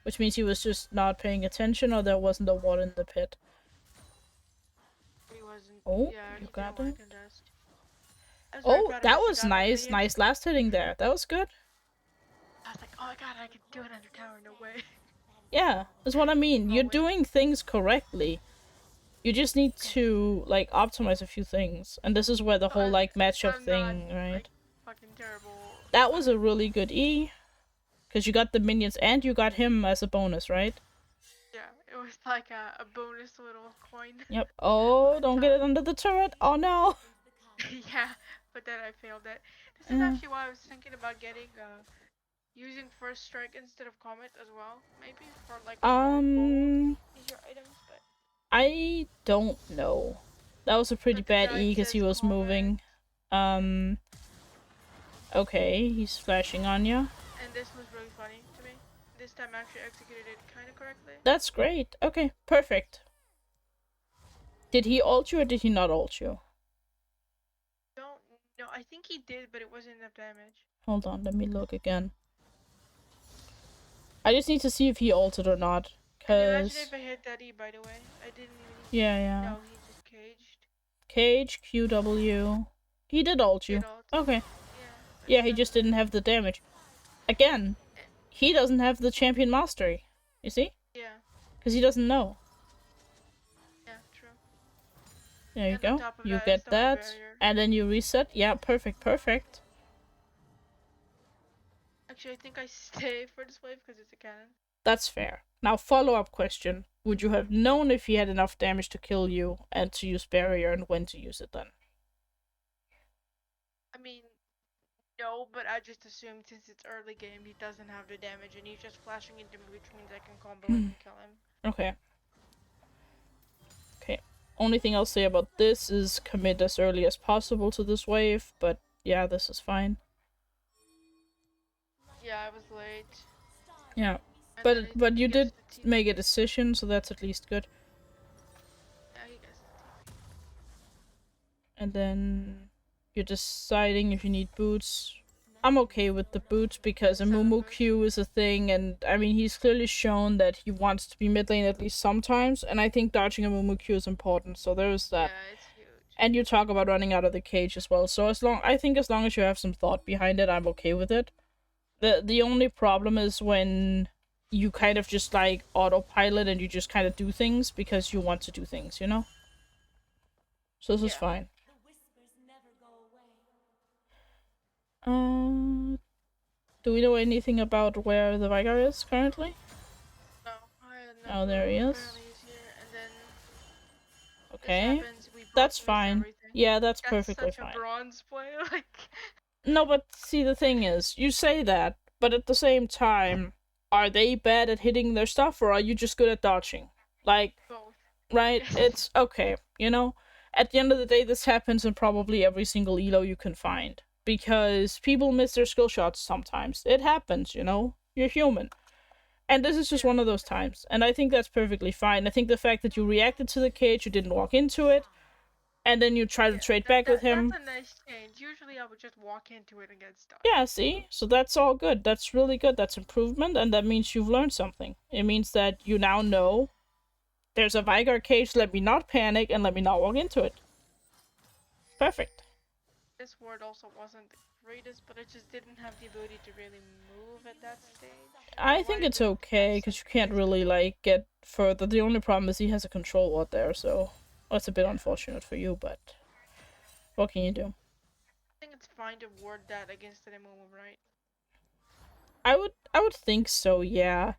Speaker 1: Which means he was just not paying attention or there wasn't a wall in the pit.
Speaker 2: He wasn't.
Speaker 1: Oh,
Speaker 2: Yeah,
Speaker 1: you
Speaker 2: he didn't
Speaker 1: got
Speaker 2: want
Speaker 1: it.
Speaker 2: to contest. I was very
Speaker 1: Oh,
Speaker 2: proud of
Speaker 1: that
Speaker 2: us. He
Speaker 1: was
Speaker 2: got out of
Speaker 1: nice.
Speaker 2: the
Speaker 1: Nice last hitting there. That was good.
Speaker 2: I was like, oh my god, I could do it under tower, no way.
Speaker 1: Yeah, that's what I mean. You're doing things correctly. You just need to like optimize a few things, and this is where the whole like matchup
Speaker 2: I'm not,
Speaker 1: thing, right?
Speaker 2: like, fucking terrible.
Speaker 1: That was a really good E, because you got the minions and you got him as a bonus, right?
Speaker 2: Yeah, it was like a bonus little coin.
Speaker 1: Yep. Oh, don't get it under the turret. Oh no.
Speaker 2: Yeah, but then I failed it. This is actually why I was thinking about getting using first strike instead of comet as well, maybe for like more bold easier items, but
Speaker 1: I don't know. That was a pretty bad E because he was moving. Okay, he's flashing on you.
Speaker 2: And this was really funny to me. This time I actually executed it kind of correctly.
Speaker 1: That's great. Okay, perfect. Did he ult you or did he not ult you?
Speaker 2: Don't know. I think he did, but it wasn't enough damage.
Speaker 1: Hold on, let me look again. I just need to see if he ulted or not.
Speaker 2: Imagine if I hit that E, by the way. I didn't even.
Speaker 1: Yeah.
Speaker 2: No, he just caged.
Speaker 1: Cage, QW. He did ult you. Okay. Yeah, he just didn't have the damage. Again, he doesn't have the champion mastery. You see?
Speaker 2: Yeah.
Speaker 1: Because he doesn't know.
Speaker 2: Yeah, true.
Speaker 1: There you go. You get that. And then you reset. Yeah, perfect.
Speaker 2: Actually, I think I stay for this wave because it's a cannon.
Speaker 1: That's fair. Now, follow-up question. Would you have known if he had enough damage to kill you and to use barrier and when to use it then?
Speaker 2: I mean, no, but I just assumed since it's early game, he doesn't have the damage and he's just flashing into me, which means I can combo him and kill him.
Speaker 1: Okay. Only thing I'll say about this is commit as early as possible to this wave, but yeah, this is fine.
Speaker 2: Yeah, I was late.
Speaker 1: Yeah. But you did make a decision, so that's at least good.
Speaker 2: Yeah, he gets the TP.
Speaker 1: And then you're deciding if you need boots. I'm okay with the boots because a Mumu Q is a thing, and I mean, he's clearly shown that he wants to be mid lane at least sometimes, and I think dodging a Mumu Q is important, so there's that.
Speaker 2: Yeah, it's huge.
Speaker 1: And you talk about running out of the cage as well, so I think as long as you have some thought behind it, I'm okay with it. The only problem is when you kind of just like autopilot and you just kind of do things because you want to do things, you know? So this is fine. Do we know anything about where the Veigar is currently?
Speaker 2: No, I had no.
Speaker 1: Oh, there he is. Okay, that's fine. Yeah, that's perfectly fine.
Speaker 2: Such a bronze play, like.
Speaker 1: No, but see, the thing is, you say that, but at the same time, are they bad at hitting their stuff, or are you just good at dodging? Like,
Speaker 2: Both.
Speaker 1: right?
Speaker 2: Yes.
Speaker 1: It's okay, you know? At the end of the day, this happens in probably every single elo you can find. Because people miss their skill shots sometimes. It happens, you know? You're human. And this is just
Speaker 2: Yeah.
Speaker 1: one of those times. And I think that's perfectly fine. I think the fact that you reacted to the cage, you didn't walk into it, and then you try to
Speaker 2: Yeah.
Speaker 1: trade back with
Speaker 2: That's
Speaker 1: him.
Speaker 2: a nice change. Usually I would just walk into it and get stuck.
Speaker 1: Yeah, see? So that's all good. That's really good. That's improvement, and that means you've learned something. It means that you now know there's a Veigar cage, let me not panic, and let me not walk into it. Perfect.
Speaker 2: This ward also wasn't the greatest, but it just didn't have the ability to really move at that stage.
Speaker 1: I think it's okay, because you can't really, like, get further. The only problem is he has a control ward there, so that's a bit unfortunate for you, but what can you do?
Speaker 2: I think it's fine to ward that against the Amumu, right?
Speaker 1: I would think so, yeah.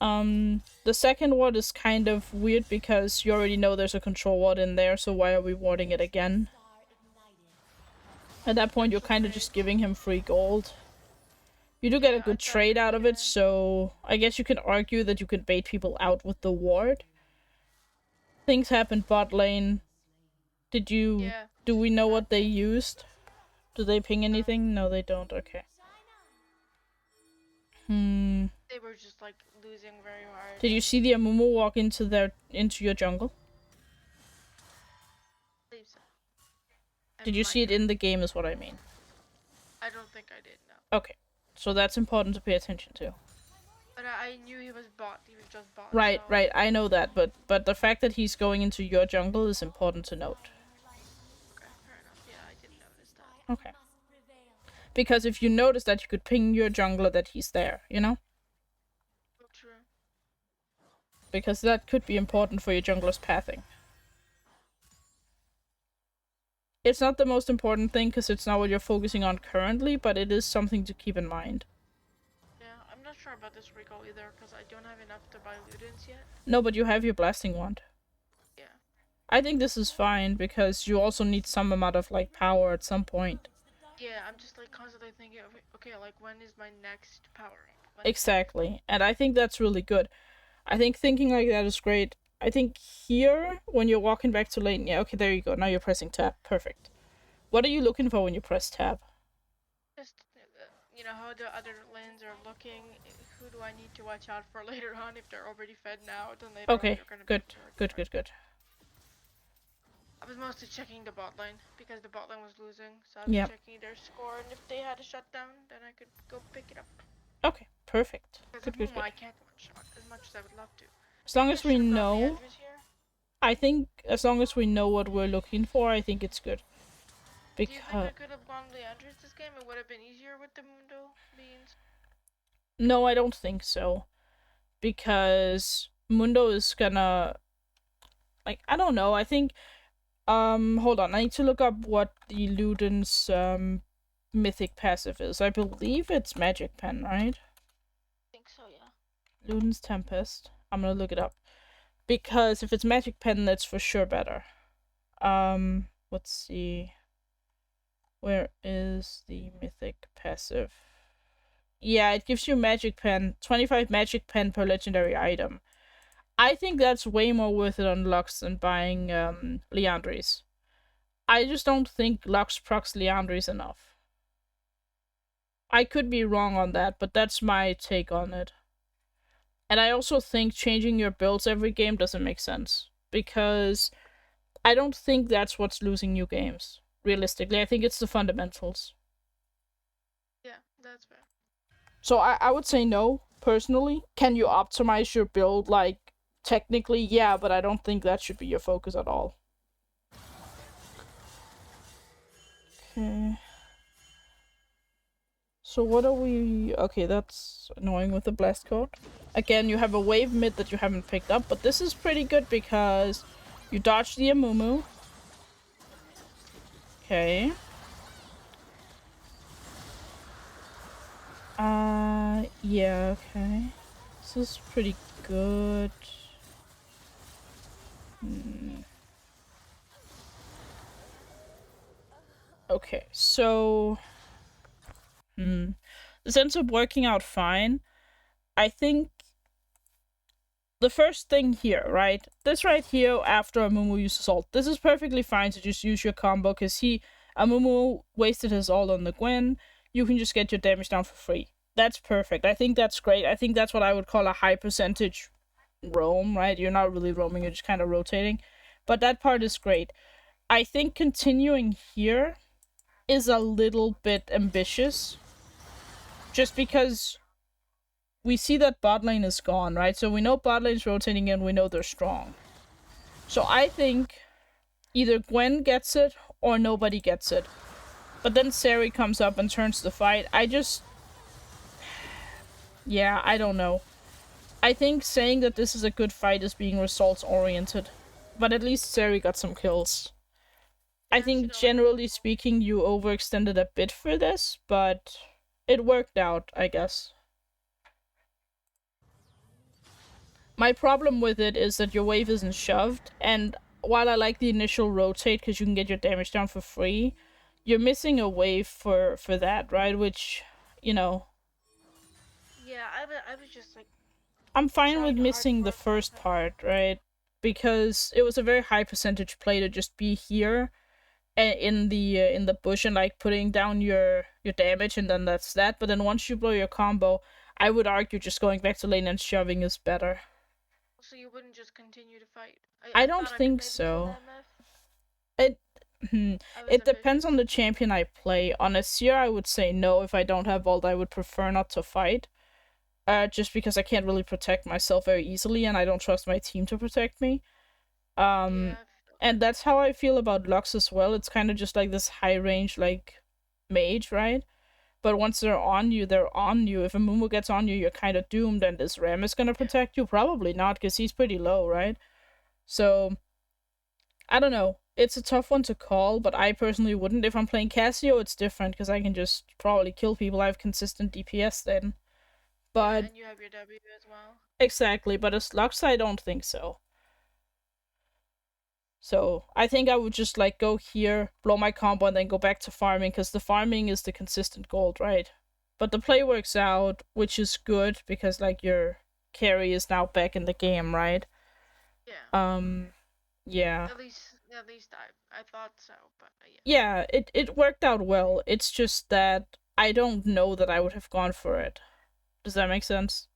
Speaker 1: The second ward is kind of weird because you already know there's a control ward in there, so why are we warding it again? At that point, you're kind of just giving him free gold. You do get a good trade out of it, so I guess you can argue that you can bait people out with the ward. Things happened bot lane. Did you...
Speaker 2: Yeah.
Speaker 1: Do we know what they used? Do they ping anything? No, they don't. Okay.
Speaker 2: They were just like losing very hard.
Speaker 1: Did you see the Amumu walk into your jungle?
Speaker 2: I believe so.
Speaker 1: Did you see it in the game is what I mean.
Speaker 2: I don't think I did, no.
Speaker 1: Okay. So that's important to pay attention to.
Speaker 2: But I knew he was bot. He was just bot.
Speaker 1: Right,
Speaker 2: so.
Speaker 1: right. I know that, but the fact that he's going into your jungle is important to note.
Speaker 2: Okay, fair enough. Yeah, I didn't notice that.
Speaker 1: Okay. Because if you notice that, you could ping your jungler that he's there, you know?
Speaker 2: Oh, true.
Speaker 1: Because that could be important for your jungler's pathing. It's not the most important thing because it's not what you're focusing on currently, but it is something to keep in mind.
Speaker 2: Yeah, I'm not sure about this recall either because I don't have enough to buy Ludens yet.
Speaker 1: No, but you have your blasting wand.
Speaker 2: Yeah.
Speaker 1: I think this is fine because you also need some amount of like power at some point.
Speaker 2: Yeah, I'm just like constantly thinking of, okay, like when is my next power up?
Speaker 1: Exactly, and I think that's really good. I think thinking like that is great. I think here, when you're walking back to lane, yeah, okay, there you go. Now you're pressing tab. Perfect. What are you looking for when you press tab?
Speaker 2: Just, you know, how the other lanes are looking. Who do I need to watch out for later on? If they're already fed now, then later
Speaker 1: Okay,
Speaker 2: on they're gonna
Speaker 1: good,
Speaker 2: be
Speaker 1: good.
Speaker 2: I was mostly checking the bot lane because the bot lane was losing, so I was checking their score, and if they had a shutdown, then I could go pick it up.
Speaker 1: Okay, perfect.
Speaker 2: Because I can't one shot as much as I would love to.
Speaker 1: As long as we know, I think as long as we know what we're looking for, I think it's good.
Speaker 2: Because... Do you think I could have gone Leandris this game? It would have been easier with the Mundo beans?
Speaker 1: No, I don't think so. Because Mundo is gonna... Like, I don't know, I think... hold on, I need to look up what the Luden's, mythic passive is. I believe it's Magic Pen, right?
Speaker 2: I think so, yeah.
Speaker 1: Luden's Tempest. I'm gonna look it up. Because if it's Magic Pen, that's for sure better. Let's see. Where is the mythic passive? Yeah, it gives you Magic Pen. 25 Magic Pen per legendary item. I think that's way more worth it on Lux than buying Liandry's. I just don't think Lux procs Liandry's enough. I could be wrong on that, but that's my take on it. And I also think changing your builds every game doesn't make sense. Because I don't think that's what's losing you games. Realistically, I think it's the fundamentals.
Speaker 2: Yeah, that's fair.
Speaker 1: So I would say no, personally. Can you optimize your build? Like, technically, yeah, but I don't think that should be your focus at all. Okay. So what are we... Okay, that's annoying with the blast code. Again, you have a wave mid that you haven't picked up, but this is pretty good because you dodge the Amumu. Okay. Yeah, okay. This is pretty good. Okay, so... This ends up working out fine. I think the first thing here, right? This right here after Amumu uses ult. This is perfectly fine to just use your combo because Amumu wasted his ult on the Gwen. You can just get your damage down for free. That's perfect. I think that's great. I think that's what I would call a high percentage roam, right? You're not really roaming, you're just kind of rotating. But that part is great. I think continuing here is a little bit ambitious. Just because we see that bot lane is gone, right? So we know bot lane's rotating and we know they're strong. So I think either Gwen gets it or nobody gets it. But then Sari comes up and turns the fight. Yeah, I don't know. I think saying that this is a good fight is being results oriented. But at least Sari got some kills. I
Speaker 2: Yeah, she
Speaker 1: think
Speaker 2: got like
Speaker 1: generally speaking, you overextended a bit for this, but it worked out, I guess. My problem with it is that your wave isn't shoved, and while I like the initial rotate because you can get your damage down for free, you're missing a wave for that, right? Which, you know,
Speaker 2: yeah. I was just like
Speaker 1: I'm fine with
Speaker 2: trying hard
Speaker 1: missing
Speaker 2: for
Speaker 1: the
Speaker 2: a full
Speaker 1: first
Speaker 2: time.
Speaker 1: part, right? Because it was a very high percentage play to just be here in the bush and like putting down your damage, and then that's that. But then once you blow your combo, I would argue just going back to lane and shoving is better.
Speaker 2: So you wouldn't just continue to fight.
Speaker 1: I
Speaker 2: I
Speaker 1: don't
Speaker 2: thought I could
Speaker 1: think
Speaker 2: maybe kill
Speaker 1: so.
Speaker 2: MF.
Speaker 1: It hmm,
Speaker 2: I was
Speaker 1: it depends on
Speaker 2: ambitious.
Speaker 1: the champion I play. On a seer, I would say no. If I don't have ult, I would prefer not to fight. Just because I can't really protect myself very easily, and I don't trust my team to protect me. Um,
Speaker 2: Yeah, I feel
Speaker 1: and
Speaker 2: that.
Speaker 1: that's how I feel about Lux as well. It's kind of just like this high range like mage, right? But once they're on you, they're on you. If a Mumu gets on you, you're kind of doomed. And this Ram is gonna
Speaker 2: Yeah.
Speaker 1: protect you? Probably not, because he's pretty low, right? So I don't know. It's a tough one to call, but I personally wouldn't. If I'm playing Casio, it's different because I can just probably kill people. I have consistent DPS then.
Speaker 2: Yeah,
Speaker 1: But
Speaker 2: and you have your W as well.
Speaker 1: exactly, but as Lux, I don't think so. So I think I would just like go here, blow my combo, and then go back to farming because the farming is the consistent gold, right? But the play works out, which is good because like your carry is now back in the game, right?
Speaker 2: Yeah.
Speaker 1: Um, yeah,
Speaker 2: At least I thought so, but yeah.
Speaker 1: yeah, it worked out well. It's just that I don't know that I would have gone for it. Does that make sense?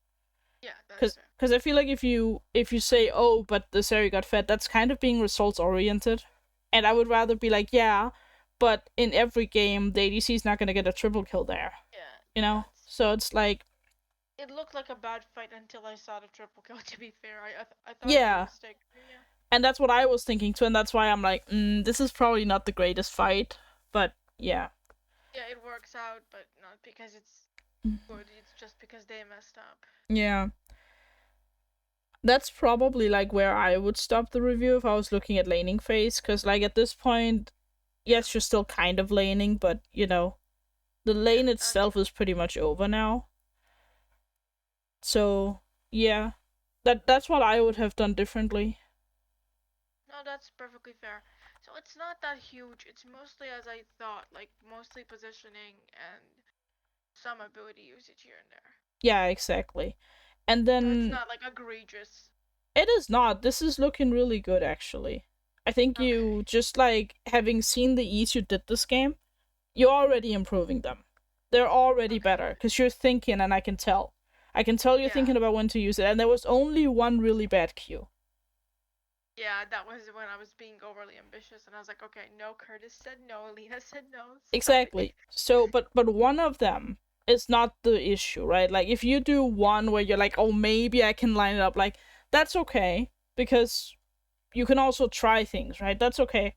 Speaker 2: Yeah, that's
Speaker 1: Cause,
Speaker 2: fair.
Speaker 1: cause I feel like if you say, oh, but the Sari got fed, that's kind of being results oriented, and I would rather be like, yeah, but in every game the ADC is not gonna get a triple kill there,
Speaker 2: Yeah,
Speaker 1: you know.
Speaker 2: that's.
Speaker 1: So it's like,
Speaker 2: It looked like a bad fight until I saw the triple kill. To be fair, I thought it was a
Speaker 1: yeah,
Speaker 2: mistake. Yeah.
Speaker 1: and that's what I was thinking too, and that's why I'm like, this is probably not the greatest fight, but yeah,
Speaker 2: Yeah, it works out, but not because it's good. It's just because they messed up.
Speaker 1: yeah. That's probably like where I would stop the review if I was looking at laning phase, because like at this point,
Speaker 2: Yeah.
Speaker 1: yes, you're still kind of laning, but the
Speaker 2: Yeah,
Speaker 1: lane
Speaker 2: that's
Speaker 1: itself
Speaker 2: fair.
Speaker 1: is pretty much over now. So yeah, that's what I would have done differently.
Speaker 2: No, that's perfectly fair. So it's not that huge. It's mostly as I thought, like mostly positioning and some ability usage here and there.
Speaker 1: Yeah, exactly. And
Speaker 2: So it's
Speaker 1: then
Speaker 2: not like egregious.
Speaker 1: it is not. This is looking really good actually. I think
Speaker 2: Okay.
Speaker 1: you just like having seen the ease you did this game, you're already improving them. They're already
Speaker 2: Okay.
Speaker 1: better because you're thinking, and I can tell. I can tell you're
Speaker 2: Yeah.
Speaker 1: thinking about when to use it, and there was only one really bad cue.
Speaker 2: Yeah, that was when I was being overly ambitious, and I was like, okay, no. Curtis said no. Lena said no. Sorry.
Speaker 1: Exactly. So, but one of them is not the issue, right? Like if you do
Speaker 2: Yeah.
Speaker 1: one where you're like, oh, maybe I can line it up, like that's okay because you can also try things, right? That's okay.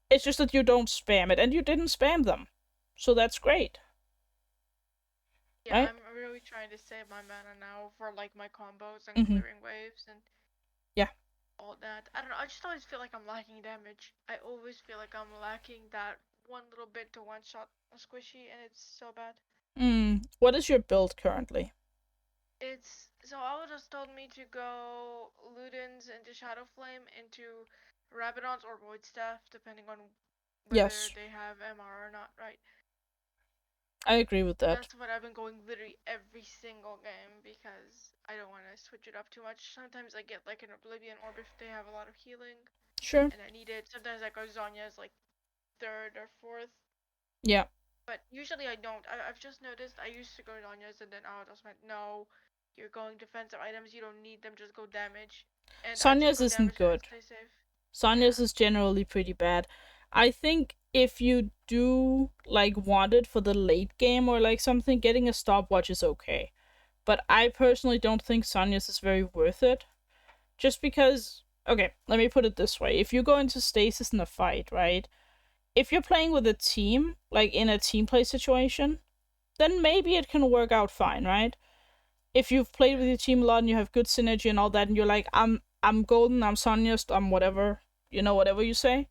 Speaker 1: It's just that you don't spam it, and you didn't spam them, so that's great,
Speaker 2: Yeah,
Speaker 1: right?
Speaker 2: I'm really trying to save my mana now for like my combos and
Speaker 1: Mm-hmm.
Speaker 2: clearing waves and
Speaker 1: Yeah.
Speaker 2: all that. I don't know. I just always feel like I'm lacking damage. I always feel like I'm lacking that one little bit to one shot a squishy, and it's so bad.
Speaker 1: What is your build currently?
Speaker 2: It's so Owl just told me to go Ludens into Shadowflame into Rabadons or Void Staff, depending on whether
Speaker 1: Yes.
Speaker 2: they have MR or not, right?
Speaker 1: I agree with that.
Speaker 2: That's what I've been going literally every single game because I don't want to switch it up too much. Sometimes I get like an Oblivion Orb if they have a lot of healing
Speaker 1: Sure.
Speaker 2: and I need it. Sometimes I go Zonya's like third or fourth.
Speaker 1: Yeah.
Speaker 2: But usually I don't. I've just noticed I used to go Zonya's and then Autos went, no, you're going defensive items, you don't need them, just go damage. And I just
Speaker 1: Sonya's
Speaker 2: go
Speaker 1: isn't
Speaker 2: damage and
Speaker 1: good.
Speaker 2: stay safe.
Speaker 1: Sonya's
Speaker 2: Yeah.
Speaker 1: is generally pretty bad. I think if you do like want it for the late game or like something, getting a stopwatch is okay. But I personally don't think Sonya's is very worth it. Just because, okay, let me put it this way. If you go into stasis in a fight, right? If you're playing with a team, like in a team play situation, then maybe it can work out fine, right? If you've played with your team a lot and you have good synergy and all that, and you're like, I'm golden, I'm Sonya's, I'm whatever, whatever you say,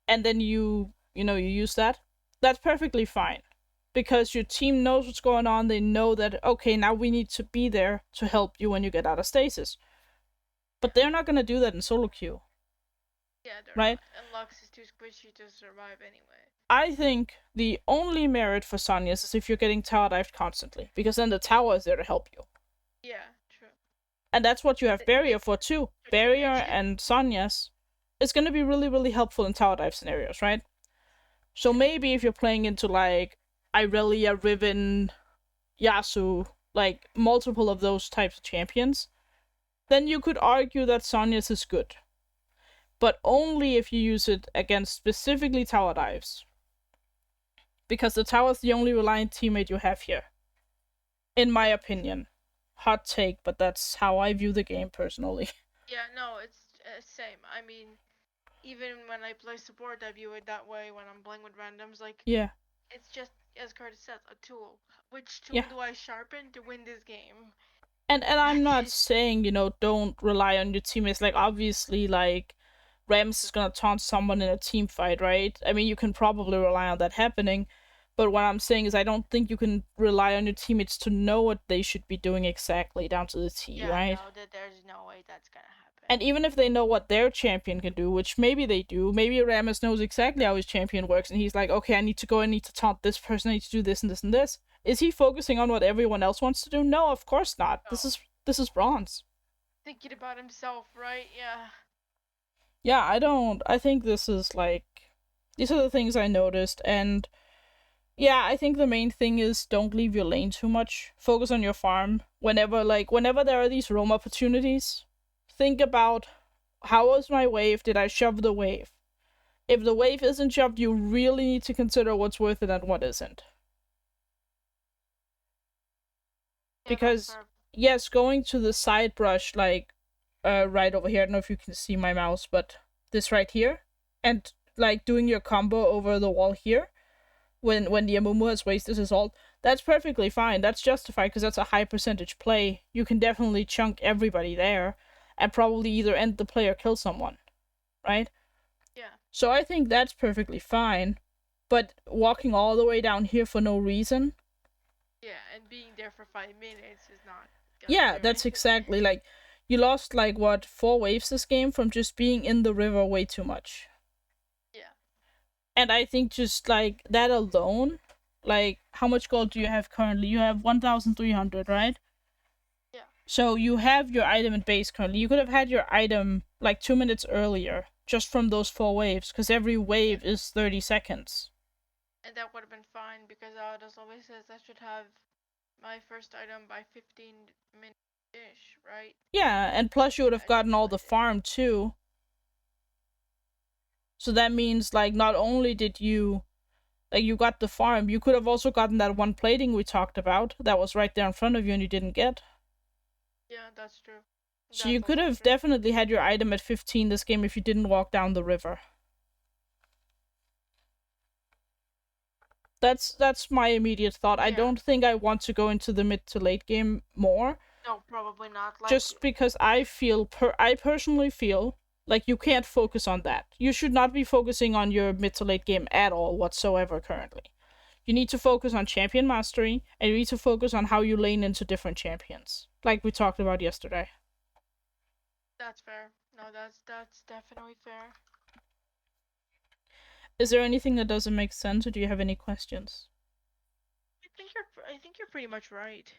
Speaker 1: and then you use that, that's perfectly fine. Because your team knows what's going on, they know that okay, now we need to be there to help you when you get out of stasis. But they're not gonna do that in solo queue,
Speaker 2: Yeah, they're
Speaker 1: right?
Speaker 2: not. And Lux is too squishy to survive anyway.
Speaker 1: I think the only merit for Sonya's is if you're getting tower dived constantly, because then the tower is there to help you.
Speaker 2: Yeah, true.
Speaker 1: And that's what you have
Speaker 2: It
Speaker 1: Barrier
Speaker 2: makes
Speaker 1: for too.
Speaker 2: strategic.
Speaker 1: Barrier and Sonya's is going to be really, really helpful in tower dive scenarios, right? So maybe if you're playing into like Irelia, Riven, Yasu, like multiple of those types of champions, then you could argue that Sonya's is good. But only if you use it against specifically tower dives. Because the tower's the only reliant teammate you have here. In my opinion. Hot take, but that's how I view the game personally.
Speaker 2: Yeah, no, it's same. I mean, even when I play support, I view it that way when I'm playing with randoms. Like,
Speaker 1: Yeah.
Speaker 2: it's just, as Curtis says, a tool. Which tool
Speaker 1: Yeah.
Speaker 2: do I sharpen to win this game?
Speaker 1: And I'm
Speaker 2: That's
Speaker 1: not
Speaker 2: it.
Speaker 1: saying, don't rely on your teammates. Like obviously like Rams is gonna taunt someone in a team fight, right? I mean you can probably rely on that happening. But what I'm saying is I don't think you can rely on your teammates to know what they should be doing exactly down to the T,
Speaker 2: Yeah,
Speaker 1: right?
Speaker 2: no, that there's no way that's gonna happen.
Speaker 1: And even if they know what their champion can do, which maybe they do, maybe Ramus knows exactly how his champion works, and he's like, okay, I need to go, I need to taunt this person, I need to do this and this and this. Is he focusing on what everyone else wants to do? No, of course not.
Speaker 2: No.
Speaker 1: This is bronze.
Speaker 2: Thinking about himself, right? Yeah.
Speaker 1: Yeah, I think this is like these are the things I noticed, and yeah, I think the main thing is don't leave your lane too much. Focus on your farm. Whenever there are these roam opportunities, think about how was my wave? Did I shove the wave? If the wave isn't shoved, you really need to consider what's worth it and what isn't.
Speaker 2: Yeah,
Speaker 1: Because yes, going to the side brush like right over here, I don't know if you can see my mouse, but this right here, and like doing your combo over the wall here, when the Amumu has wasted his ult, that's perfectly fine. That's justified because that's a high percentage play. You can definitely chunk everybody there, and probably either end the play or kill someone, right?
Speaker 2: Yeah.
Speaker 1: So I think that's perfectly fine. But walking all the way down here for no reason.
Speaker 2: Yeah, and being there for 5 minutes is not.
Speaker 1: Yeah, that's exactly like you lost like what 4 waves this game from just being in the river way too much.
Speaker 2: Yeah.
Speaker 1: And I think just like that alone, like how much gold do you have currently? You have 1,300, right?
Speaker 2: Yeah.
Speaker 1: So you have your item in base currently. You could have had your item like 2 minutes earlier, just from those 4 waves, because every wave is 30 seconds.
Speaker 2: And that would have been fine because Autos always says I should have my first item by 15 minutes ish, right?
Speaker 1: Yeah, and plus you would have gotten all the farm too. So that means like not only did you like you got the farm, you could have also gotten that one plating we talked about that was right there in front of you and you didn't get.
Speaker 2: Yeah, that's true.
Speaker 1: So you could have definitely had your item at 15 this game if you didn't walk down the river. That's my immediate thought. I don't think I want to go into the mid to late game more.
Speaker 2: No, probably not. Like,
Speaker 1: just because I personally feel like you can't focus on that. You should not be focusing on your mid to late game at all whatsoever currently. You need to focus on champion mastery, and you need to focus on how you lane into different champions, like we talked about yesterday.
Speaker 2: That's fair. No, that's definitely fair.
Speaker 1: Is there anything that doesn't make sense, or do you have any questions?
Speaker 2: I think you're pretty much right.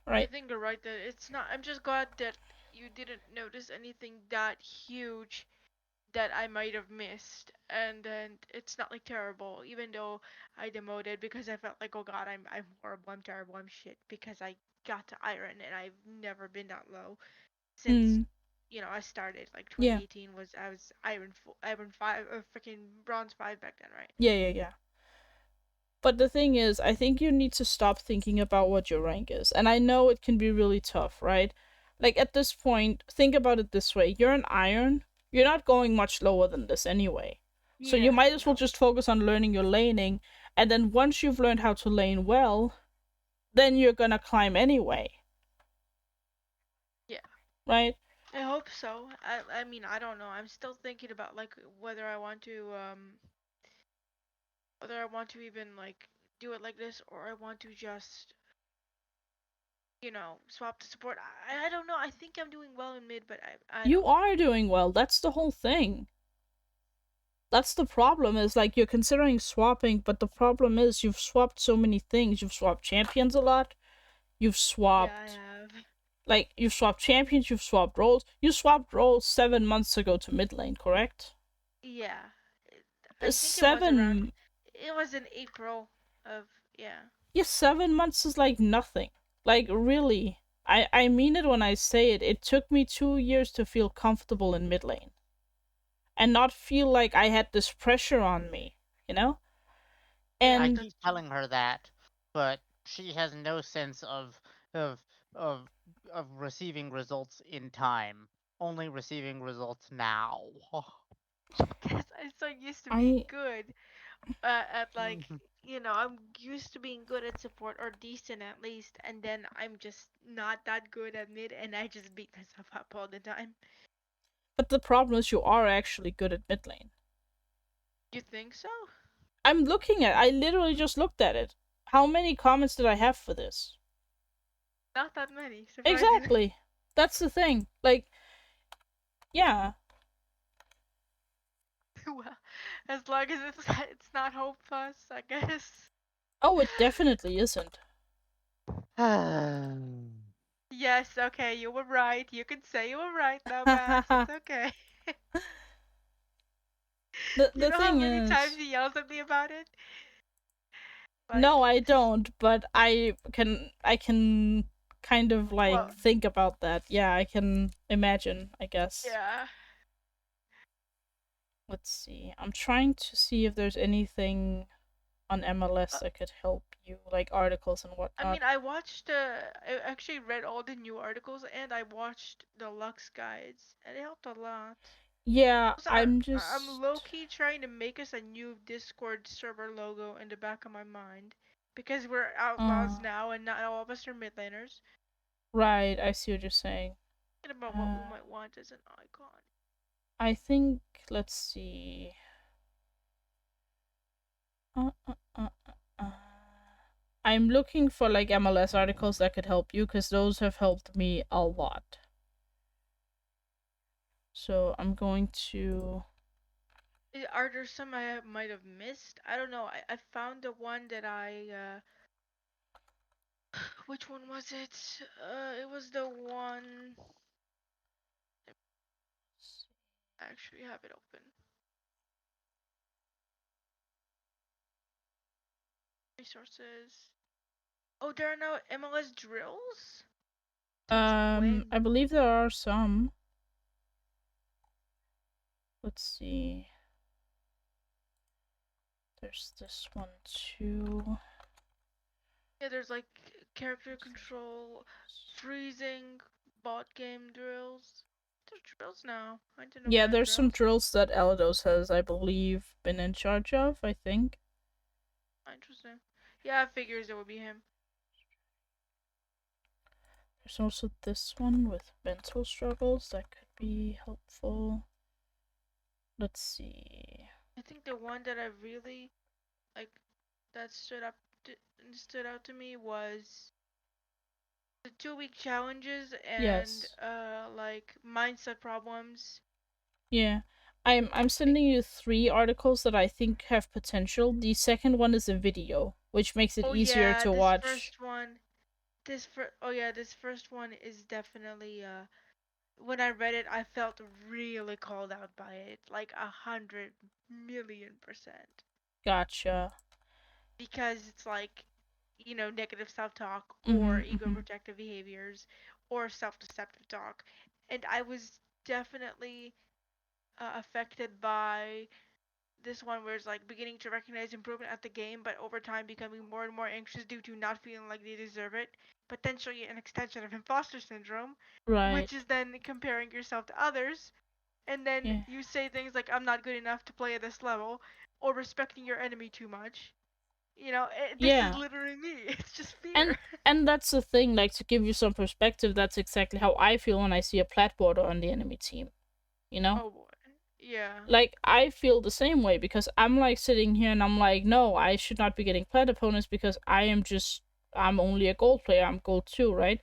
Speaker 2: I
Speaker 1: Right.
Speaker 2: think you're right that it's not. I'm just glad that you didn't notice anything that huge that I might have missed, and then it's not like terrible. Even though I demoted because I felt like, oh god, I'm horrible, I'm terrible, I'm shit because I got to iron and I've never been that low since
Speaker 1: Mm.
Speaker 2: I started like
Speaker 1: Yeah.
Speaker 2: 2018 was I was iron 5 or freaking bronze 5 back then, right?
Speaker 1: Yeah, yeah, yeah. But the thing is, I think you need to stop thinking about what your rank is. And I know it can be really tough, right? Like at this point, think about it this way. You're an iron. You're not going much lower than this anyway. So you
Speaker 2: Yeah,
Speaker 1: might as well
Speaker 2: no.
Speaker 1: just focus on learning your laning. And then once you've learned how to lane well, then you're gonna climb anyway,
Speaker 2: Yeah.
Speaker 1: right?
Speaker 2: I hope so. I mean, I don't know. I'm still thinking about like whether I want to even like do it like this or I want to just swap the support. I don't know. I think I'm doing well in mid, but I
Speaker 1: You
Speaker 2: don't know.
Speaker 1: are doing well. That's the whole thing. That's the problem is like you're considering swapping, but the problem is you've swapped so many things. You've swapped champions a lot. You've
Speaker 2: Yeah, I
Speaker 1: swapped
Speaker 2: have.
Speaker 1: you've swapped champions, you've swapped roles. You swapped roles 7 months ago to mid lane, correct?
Speaker 2: Yeah. I think it was around.
Speaker 1: Seven
Speaker 2: It was in April of yeah.
Speaker 1: Yeah, 7 months is like nothing. Like really. I mean it when I say it. It took me 2 years to feel comfortable in mid lane. And not feel like I had this pressure on me, you know?
Speaker 2: Yeah,
Speaker 3: I
Speaker 1: And
Speaker 3: keep
Speaker 2: that's true.
Speaker 3: telling her that, but she has no sense of of of receiving results in time. Only receiving results now.
Speaker 2: Because I'm so used to being
Speaker 1: I
Speaker 2: good at like I'm used to being good at support or decent at least, and then I'm just not that good at mid, and I just beat myself up all the time.
Speaker 1: but the problem is you are actually good at mid lane.
Speaker 2: You think so?
Speaker 1: I literally just looked at it. How many comments did I have for this?
Speaker 2: Not that many, surprisingly.
Speaker 1: Exactly. That's the thing. Like, yeah.
Speaker 2: Well, as long as it's not hopeless, I guess.
Speaker 1: Oh, it definitely isn't.
Speaker 2: Yes, okay, you were right. You can say you were right now, Bass.
Speaker 1: the
Speaker 2: It's okay. You
Speaker 1: the
Speaker 2: know how
Speaker 1: thing
Speaker 2: many times
Speaker 1: is,
Speaker 2: he yells at me about it?
Speaker 1: no,
Speaker 2: Like,
Speaker 1: I
Speaker 2: just
Speaker 1: don't, but I can kind of like
Speaker 2: well,
Speaker 1: think about that. Yeah, I can imagine, I guess.
Speaker 2: yeah.
Speaker 1: Let's see. I'm trying to see if there's anything on MLS
Speaker 2: Uh,
Speaker 1: that could help you, like articles and
Speaker 2: I mean,
Speaker 1: whatnot.
Speaker 2: I actually read all the new articles and I watched the Lux guides, and it helped a lot.
Speaker 1: Yeah,
Speaker 2: Also,
Speaker 1: I'm
Speaker 2: I'm
Speaker 1: just
Speaker 2: low key trying to make us a new Discord server logo in the back of my mind because we're outlaws
Speaker 1: uh
Speaker 2: now and not all of us are mid laners.
Speaker 1: right, I see what you're saying.
Speaker 2: Thinking about what we
Speaker 1: Uh
Speaker 2: might want as an icon.
Speaker 1: I think let's see. Uh, uh, uh, uh. I'm looking for like MLS articles that could help you because those have helped me a lot. So I'm going to.
Speaker 2: Are there some I might have missed? I don't know. I found the one that which one was it? It was the one. I actually have it open. Resources. Oh, there are no MLS drills? Since
Speaker 1: I
Speaker 2: when?
Speaker 1: believe there are some. Let's see. There's this one too.
Speaker 2: Yeah, there's like character control, freezing, bot game drills. There's drills now. I didn't know we
Speaker 1: Yeah,
Speaker 2: had
Speaker 1: there's some
Speaker 2: drills.
Speaker 1: drills that Elidos has, I believe, been in charge of, I think.
Speaker 2: Interesting. Yeah, I figures it would be him.
Speaker 1: There's also this one with mental struggles that could be helpful. Let's see.
Speaker 2: I think the one that I really like that to, stood out to me was the 2 week challenges and
Speaker 1: Yes.
Speaker 2: like mindset problems.
Speaker 1: Yeah. I'm sending you 3 articles that I think have potential. The second one is a video, which makes it
Speaker 2: Oh
Speaker 1: easier
Speaker 2: yeah,
Speaker 1: to
Speaker 2: this
Speaker 1: watch.
Speaker 2: first one. This first one is definitely when I read it, I felt really called out by it, like 100 million%.
Speaker 1: Gotcha.
Speaker 2: Because it's like, negative self-talk or
Speaker 1: Mhm.
Speaker 2: ego
Speaker 1: Mhm.
Speaker 2: protective behaviors or self-deceptive talk. And I was definitely affected by this one where it's like beginning to recognize improvement at the game, but over time becoming more and more anxious due to not feeling like they deserve it. Potentially an extension of imposter syndrome,
Speaker 1: Right.
Speaker 2: which is then comparing yourself to others. And then
Speaker 1: Yeah.
Speaker 2: you say things like, I'm not good enough to play at this level, or respecting your enemy too much. This is
Speaker 1: Yeah.
Speaker 2: literally me. It's just
Speaker 1: And
Speaker 2: fear.
Speaker 1: and that's the thing. Like to give you some perspective, that's exactly how I feel when I see a plat border on the enemy team. You know.
Speaker 2: Oh boy. Yeah.
Speaker 1: Like I feel the same way because I'm like sitting here and I'm like, no, I should not be getting plat opponents because I'm only a gold player. I'm gold 2, right?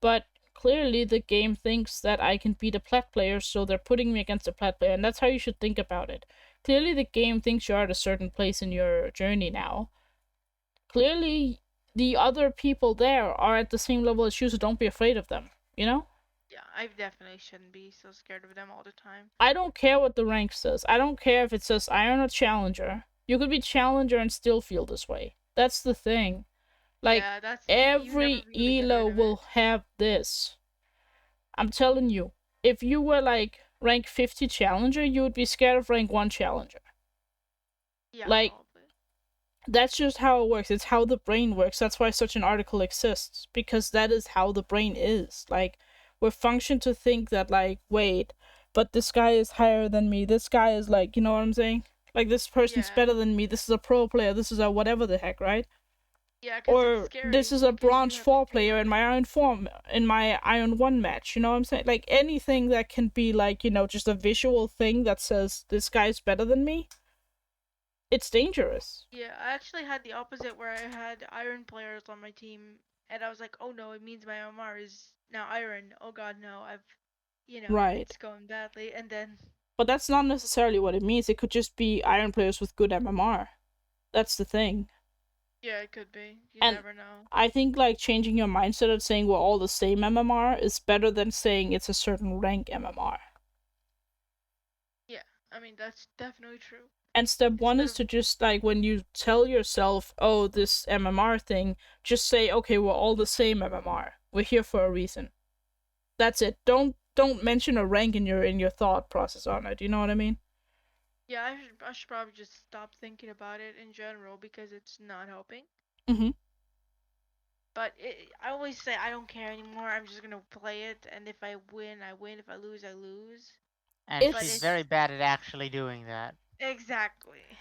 Speaker 1: But clearly the game thinks that I can beat a plat player, so they're putting me against a plat player, and that's how you should think about it. Clearly the game thinks you're at a certain place in your journey now. Clearly the other people there are at the same level as you, so don't be afraid of them, you know?
Speaker 2: Yeah, I definitely shouldn't be so scared of them all the time.
Speaker 1: I don't care what the rank says. I don't care if it says Iron or Challenger. You could be Challenger and still feel this way. That's the thing. Like,
Speaker 2: Yeah, that's you never
Speaker 1: every
Speaker 2: really get
Speaker 1: elo
Speaker 2: rid of
Speaker 1: will
Speaker 2: it.
Speaker 1: have this. I'm telling you, if you were like rank 50 Challenger, you would be scared of rank 1 Challenger.
Speaker 2: Yeah,
Speaker 1: Like,
Speaker 2: probably.
Speaker 1: that's just how it works. It's how the brain works. That's why such an article exists, because that is how the brain is. Like, we're functioned to think that, like, wait, but this guy is higher than me. This guy is like, you know what I'm saying? Like, this person's
Speaker 2: Yeah.
Speaker 1: better than me. This is a pro player. This is a whatever the heck, right?
Speaker 2: Yeah, 'cause it's
Speaker 1: Or this
Speaker 2: scary
Speaker 1: is a
Speaker 2: because you
Speaker 1: bronze
Speaker 2: have
Speaker 1: 4 player
Speaker 2: fewer.
Speaker 1: in my Iron 1 match. You know what I'm saying? Like, anything that can be, like, just a visual thing that says this guy's better than me, it's dangerous.
Speaker 2: Yeah, I actually had the opposite where I had iron players on my team, and I was like, oh no, it means my MR is now iron. Oh god, no,
Speaker 1: Right.
Speaker 2: it's going badly. And then,
Speaker 1: But that's not necessarily what it means. It could just be Iron players with good MMR. That's the thing.
Speaker 2: yeah, it could be. You
Speaker 1: And
Speaker 2: never know.
Speaker 1: I think like changing your mindset and saying we're all the same MMR is better than saying it's a certain rank MMR.
Speaker 2: Yeah, I mean, that's definitely true.
Speaker 1: And step one
Speaker 2: Instead
Speaker 1: is
Speaker 2: of,
Speaker 1: to just like when you tell yourself, oh, this MMR thing, just say, okay, we're all the same MMR. We're here for a reason. That's it. Don't mention a rank in your thought process on it. You know what I mean?
Speaker 2: yeah, I should probably just stop thinking about it in general because it's not helping.
Speaker 1: Mm-hmm.
Speaker 2: But I always say I don't care anymore. I'm just gonna play it, and if I win, I win. If I lose, I lose.
Speaker 3: And
Speaker 2: But
Speaker 3: she's
Speaker 1: It's
Speaker 3: very
Speaker 2: it's
Speaker 3: bad at actually doing that.
Speaker 2: exactly.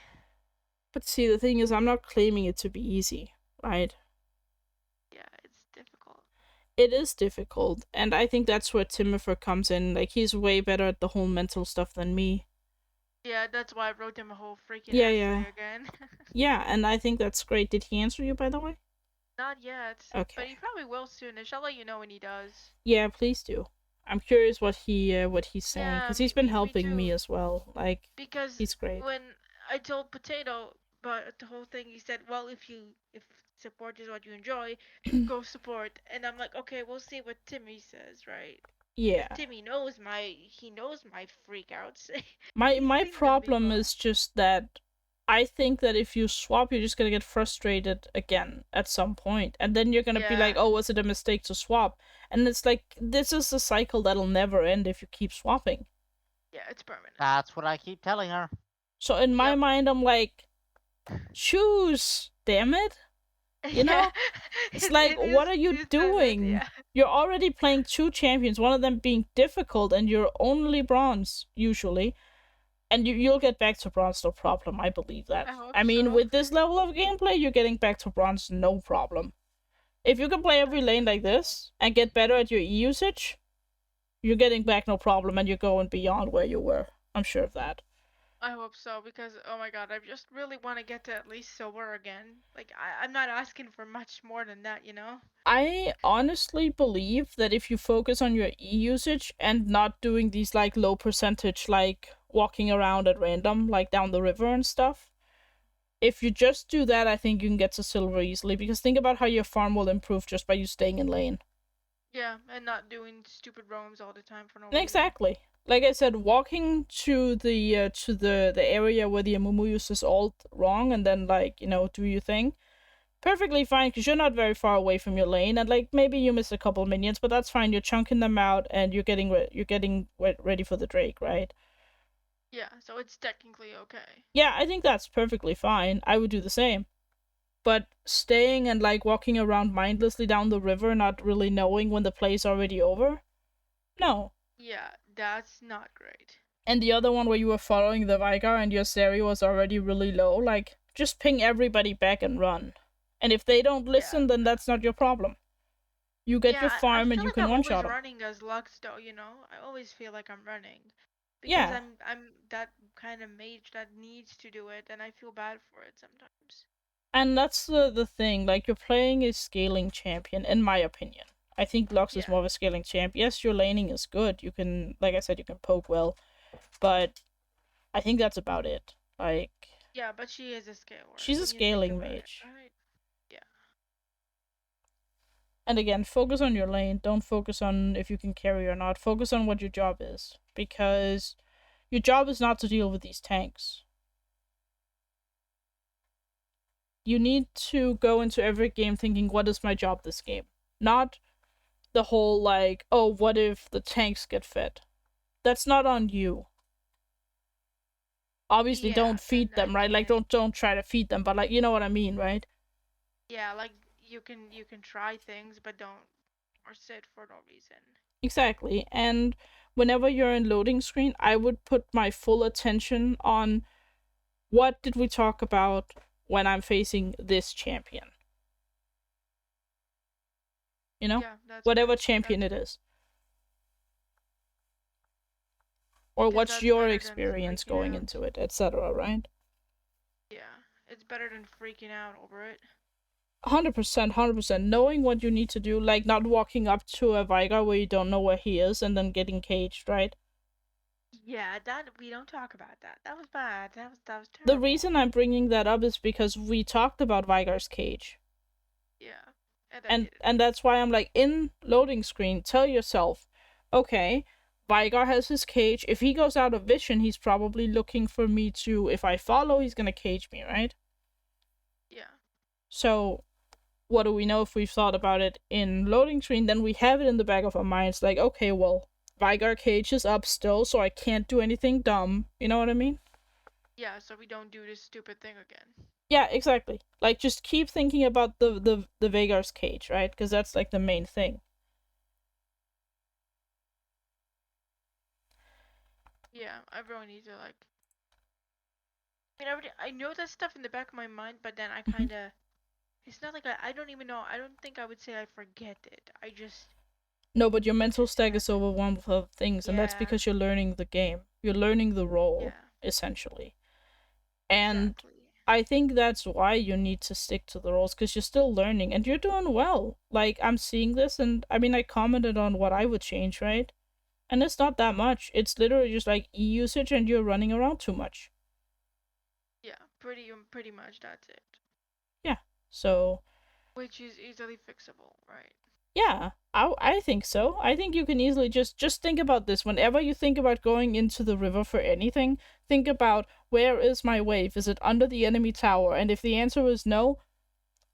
Speaker 1: But see, the thing is, I'm not claiming it to be easy, right?
Speaker 2: Yeah, it's difficult.
Speaker 1: It is difficult, and I think that's where Timifer comes in. Like, he's way better at the whole mental stuff than me.
Speaker 2: Yeah, that's why I wrote him a whole freaking
Speaker 1: Yeah,
Speaker 2: essay
Speaker 1: yeah.
Speaker 2: again.
Speaker 1: Yeah, and I think that's great. Did he answer you, by the way?
Speaker 2: Not yet, but
Speaker 1: Okay.
Speaker 2: he probably will soon. And I'll let you know when he does.
Speaker 1: Yeah, please do. I'm curious what he's saying,
Speaker 2: Yeah,
Speaker 1: because he's been
Speaker 2: me
Speaker 1: helping me
Speaker 2: too.
Speaker 1: as well. Like,
Speaker 2: Because
Speaker 1: he's great.
Speaker 2: when I told Potato about the whole thing, he said, "Well, if support is what you enjoy, go support." And I'm like, "Okay, we'll see what Timmy says, right?" Because
Speaker 1: Yeah.
Speaker 2: Timmy he knows my freakouts.
Speaker 1: My
Speaker 2: He's
Speaker 1: my
Speaker 2: seen them
Speaker 1: problem
Speaker 2: before.
Speaker 1: is just that I think that if you swap, you're just gonna get frustrated again at some point, and then you're gonna be like,
Speaker 2: Yeah,
Speaker 1: "Oh, was it a mistake to swap?" And it's like this is a cycle that'll never end if you keep swapping.
Speaker 2: yeah, it's permanent.
Speaker 3: That's what I keep telling her.
Speaker 1: So in my
Speaker 2: Yep.
Speaker 1: mind, I'm like, choose, damn it, you
Speaker 2: Yeah,
Speaker 1: know? It's like, what are you
Speaker 2: you said it.
Speaker 1: doing?
Speaker 2: Yeah.
Speaker 1: You're already playing 2 champions, one of them being difficult, and you're only bronze usually. And you'll get back to bronze, no problem. I believe that.
Speaker 2: I hope
Speaker 1: I mean,
Speaker 2: so.
Speaker 1: with this level of gameplay, you're getting back to bronze, no problem. If you can play every
Speaker 2: I
Speaker 1: lane
Speaker 2: hope
Speaker 1: like
Speaker 2: so.
Speaker 1: this and get better at your E usage, you're getting back no problem, and you're going beyond where you were. I'm sure of that.
Speaker 2: I hope so because oh my god, I just really want to get to at least silver again. Like I'm not asking for much more than that, you know?
Speaker 1: I honestly believe that if you focus on your E usage and not doing these like low percentage like walking around at random, like down the river and stuff. If you just do that, I think you can get to silver easily, because think about how your farm will improve just by you staying in lane.
Speaker 2: Yeah, and not doing stupid roams all the time for no reason.
Speaker 1: Exactly. Like I said, walking to the area where the Amumu uses ult wrong, and then like do your thing, perfectly fine, because you're not very far away from your lane, and like maybe you miss a couple minions, but that's fine. You're chunking them out, and you're getting ready for the Drake, right?
Speaker 2: Yeah, so it's technically okay.
Speaker 1: Yeah, I think that's perfectly fine. I would do the same. But staying and like walking around mindlessly down the river, not really knowing when the play's already over, no.
Speaker 2: Yeah, that's not great.
Speaker 1: And the other one where you were following the Veigar and your Seri was already really low, like just ping everybody back and run. And if they don't listen,
Speaker 2: Yeah.
Speaker 1: then that's not your problem. You get your
Speaker 2: Yeah, I
Speaker 1: farm and
Speaker 2: feel
Speaker 1: you
Speaker 2: like
Speaker 1: can
Speaker 2: I'm
Speaker 1: one
Speaker 2: always
Speaker 1: shot them.
Speaker 2: running as Lux though, I always feel like I'm running. Because
Speaker 1: Yeah,
Speaker 2: I'm that kind of mage that needs to do it and I feel bad for it sometimes.
Speaker 1: and that's the thing. Like you're playing a scaling champion, in my opinion. I think Lux is
Speaker 2: Yeah.
Speaker 1: more of a scaling champ. Yes, your laning is good. You can, like I said, you can poke well, but I think that's about it. Like
Speaker 2: Yeah, but she is a scaler
Speaker 1: she's a
Speaker 2: when you think
Speaker 1: scaling
Speaker 2: about it,
Speaker 1: mage.
Speaker 2: right? Yeah.
Speaker 1: And again, focus on your lane. Don't focus on if you can carry or not. Focus on what your job is, because your job is not to deal with these tanks. You need to go into every game thinking, what is my job this game? Not the whole like, oh, what if the tanks get fed? That's not on you. Obviously,
Speaker 2: Yeah,
Speaker 1: don't
Speaker 2: then
Speaker 1: feed
Speaker 2: I
Speaker 1: them, right? Like,
Speaker 2: can.
Speaker 1: don't try to feed them, but like, you know what I mean, right?
Speaker 2: Yeah, like you can try things but don't or sit for no reason.
Speaker 1: Exactly. And whenever you're in loading screen, I would put my full attention on what did we talk about when I'm facing this champion. You know,
Speaker 2: Yeah, that's fair.
Speaker 1: whatever champion
Speaker 2: That's
Speaker 1: it
Speaker 2: fair.
Speaker 1: is, or
Speaker 2: Because
Speaker 1: what's
Speaker 2: that's
Speaker 1: your
Speaker 2: better than
Speaker 1: experience
Speaker 2: freaking
Speaker 1: going
Speaker 2: out.
Speaker 1: into it, etc. Right?
Speaker 2: Yeah, it's better than freaking out over it.
Speaker 1: 100%, 100%. Knowing what you need to do, like not walking up to a Veigar where you don't know where he is and then getting caged, right?
Speaker 2: Yeah, that we don't talk about that. That was bad. That was
Speaker 1: The
Speaker 2: terrible.
Speaker 1: reason I'm bringing that up is because we talked about Veigar's cage.
Speaker 2: Yeah, and I
Speaker 1: And
Speaker 2: did it.
Speaker 1: and that's why I'm like, in loading screen, tell yourself, okay, Veigar has his cage. If he goes out of vision, he's probably looking for me to. If I follow, he's gonna cage me, right?
Speaker 2: Yeah.
Speaker 1: So what do we know if we've thought about it in loading screen? Then we have it in the back of our minds, like, okay, well, Veigar cage is up still, so I can't do anything dumb. You know what I mean?
Speaker 2: Yeah, so we don't do this stupid thing again.
Speaker 1: Yeah, exactly. Like, just keep thinking about the Veigar's cage, right? Because that's like the main thing.
Speaker 2: Yeah, I really need to like. I know that stuff in the back of my mind, but then I
Speaker 1: Mhm.
Speaker 2: kind of. It's not like I don't even know. I don't think I would say I forget it.
Speaker 1: No, but your
Speaker 2: It
Speaker 1: mental
Speaker 2: just
Speaker 1: stack is
Speaker 2: happens.
Speaker 1: overwhelmed with other things, and that's
Speaker 2: Yeah.
Speaker 1: because you're learning the game. You're learning the role,
Speaker 2: Yeah.
Speaker 1: essentially. And
Speaker 2: Exactly.
Speaker 1: I think that's why you need to stick to the roles, because you're still learning and you're doing well. Like, I'm seeing this, and I mean, I commented on what I would change, right? And it's not that much. It's literally just like e usage, and you're running around too much.
Speaker 2: Yeah. Pretty much that's it.
Speaker 1: Yeah. So,
Speaker 2: Which is easily fixable, right?
Speaker 1: yeah, I think so. I think you can easily just think about this. Whenever you think about going into the river for anything, think about, where is my wave? Is it under the enemy tower? And if the answer is no,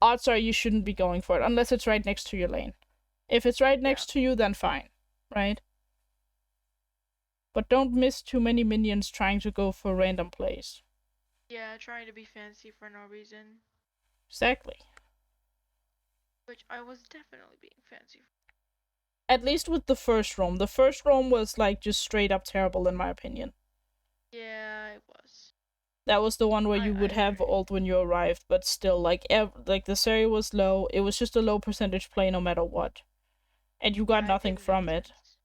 Speaker 1: odds are you shouldn't be going for it unless it's right next to your lane. If it's right
Speaker 2: Yeah.
Speaker 1: next to you, then fine, right? But don't miss too many minions trying to go for random plays.
Speaker 2: Yeah, trying to be fancy for no reason.
Speaker 1: Exactly.
Speaker 2: Which I was definitely being fancy for.
Speaker 1: At least with the first roam. The first roam was like just straight up terrible in my opinion.
Speaker 2: Yeah, it was.
Speaker 1: That was the one where
Speaker 2: I
Speaker 1: you would
Speaker 2: I
Speaker 1: have
Speaker 2: agree.
Speaker 1: ult when you arrived, but still, like like the Seri was low. It was just a low percentage play no matter what, and you got
Speaker 2: Yeah, it
Speaker 1: nothing
Speaker 2: didn't make
Speaker 1: from it.
Speaker 2: sense.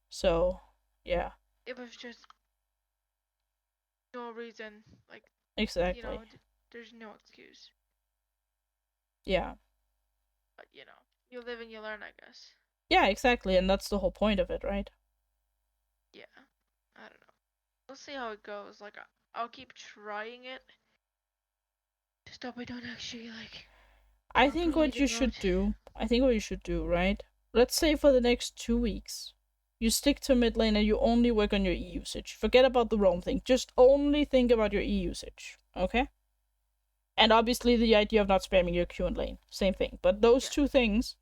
Speaker 1: So, yeah,
Speaker 2: It was just no reason. Like,
Speaker 1: exactly.
Speaker 2: there's no excuse.
Speaker 1: Yeah,
Speaker 2: But you live and you learn, I guess.
Speaker 1: yeah, exactly, and that's the whole point of it, right?
Speaker 2: Yeah. I don't know. we'll see how it goes. Like I'll keep trying it. Just hope I don't actually like
Speaker 1: I think
Speaker 2: properly
Speaker 1: what you should
Speaker 2: devote.
Speaker 1: do, right? Let's say for the next 2 weeks, you stick to mid lane and you only work on your E usage. Forget about the roam thing. Just only think about your E usage, okay? And obviously the idea of not spamming your Q in lane, same thing. But those
Speaker 2: Yeah,
Speaker 1: two things,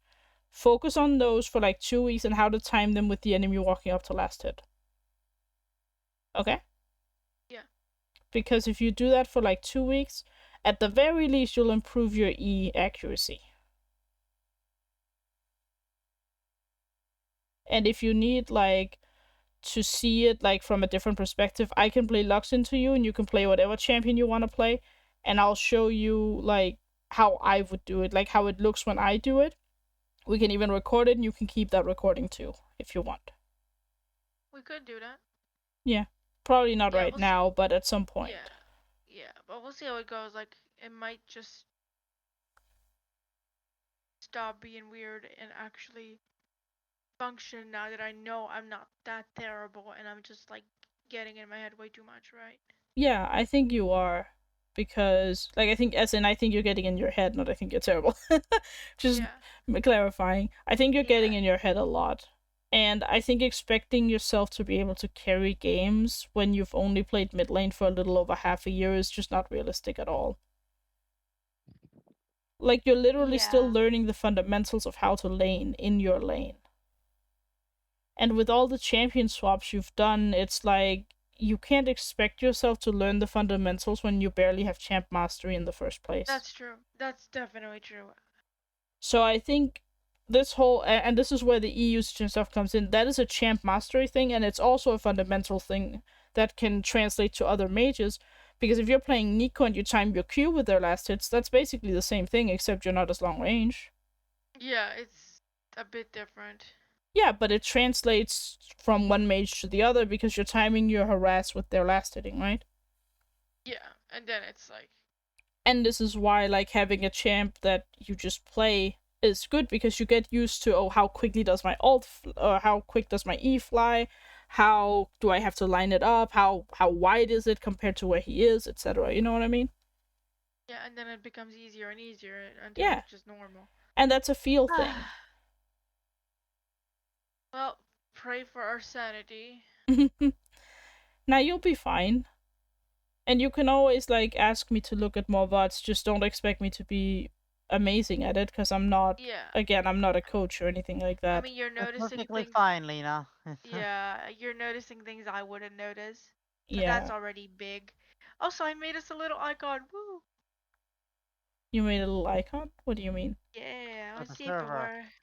Speaker 1: focus on those for like 2 weeks and how to time them with the enemy walking up to last hit. Okay?
Speaker 2: yeah.
Speaker 1: Because if you do that for like 2 weeks, at the very least you'll improve your E accuracy. And if you need like to see it like from a different perspective, I can play Lux into you and you can play whatever champion you want to play, and I'll show you like how I would do it, like how it looks when I do it. We can even record it and you can keep that recording too if you want.
Speaker 2: We could do that.
Speaker 1: Yeah. Probably not
Speaker 2: Yeah,
Speaker 1: right
Speaker 2: we'll see.
Speaker 1: now, but at some point.
Speaker 2: Yeah, yeah. But we'll see how it goes. Like it might just stop being weird and actually function now that I know I'm not that terrible and I'm just like getting in my head way too much, right?
Speaker 1: Yeah, I think you are. Because, like, I think, as in, I think you're getting in your head, not I think you're terrible. Just
Speaker 2: Yeah,
Speaker 1: clarifying. I think you're
Speaker 2: yeah,
Speaker 1: getting in your head a lot. And I think expecting yourself to be able to carry games when you've only played mid lane for a little over half a year is just not realistic at all. Like, you're literally still
Speaker 2: yeah.
Speaker 1: learning the fundamentals of how to lane in your lane. And with all the champion swaps you've done, it's like you can't expect yourself to learn the fundamentals when you barely have champ mastery in the first place.
Speaker 2: That's true. That's definitely true.
Speaker 1: So I think this whole, and this is where the E usage and stuff comes in, that is a champ mastery thing, and it's also a fundamental thing that can translate to other mages. Because if you're playing Nico and you time your Q with their last hits, that's basically the same thing, except you're not as long range.
Speaker 2: Yeah, it's a bit different.
Speaker 1: Yeah, but it translates from one mage to the other because you're timing your harass with their last hitting, right?
Speaker 2: Yeah, and then it's like,
Speaker 1: And this is why like having a champ that you just play is good because you get used to, oh, how quickly does my or how quick does my E fly, how do I have to line it up, how wide is it compared to where he is, etc. You know what I mean?
Speaker 2: yeah, and then it becomes easier and easier until
Speaker 1: Yeah,
Speaker 2: it's just normal.
Speaker 1: and that's a feel thing.
Speaker 2: Well, pray for our sanity.
Speaker 1: Now you'll be fine, and you can always like ask me to look at more VODs. Just don't expect me to be amazing at it because I'm not.
Speaker 2: Yeah.
Speaker 1: Again, I'm not a coach or anything like
Speaker 2: I
Speaker 1: that.
Speaker 2: mean, you're
Speaker 3: That's
Speaker 2: noticing
Speaker 3: perfectly
Speaker 2: things.
Speaker 3: fine, Lena.
Speaker 2: Yeah, you're noticing things I wouldn't notice. So that's
Speaker 1: Yeah,
Speaker 2: already big. Also, I made us a little icon. Woo!
Speaker 1: you made a little icon. What do you mean?
Speaker 2: Yeah,
Speaker 3: For
Speaker 2: let's
Speaker 3: the
Speaker 2: see if it
Speaker 3: server.
Speaker 2: works.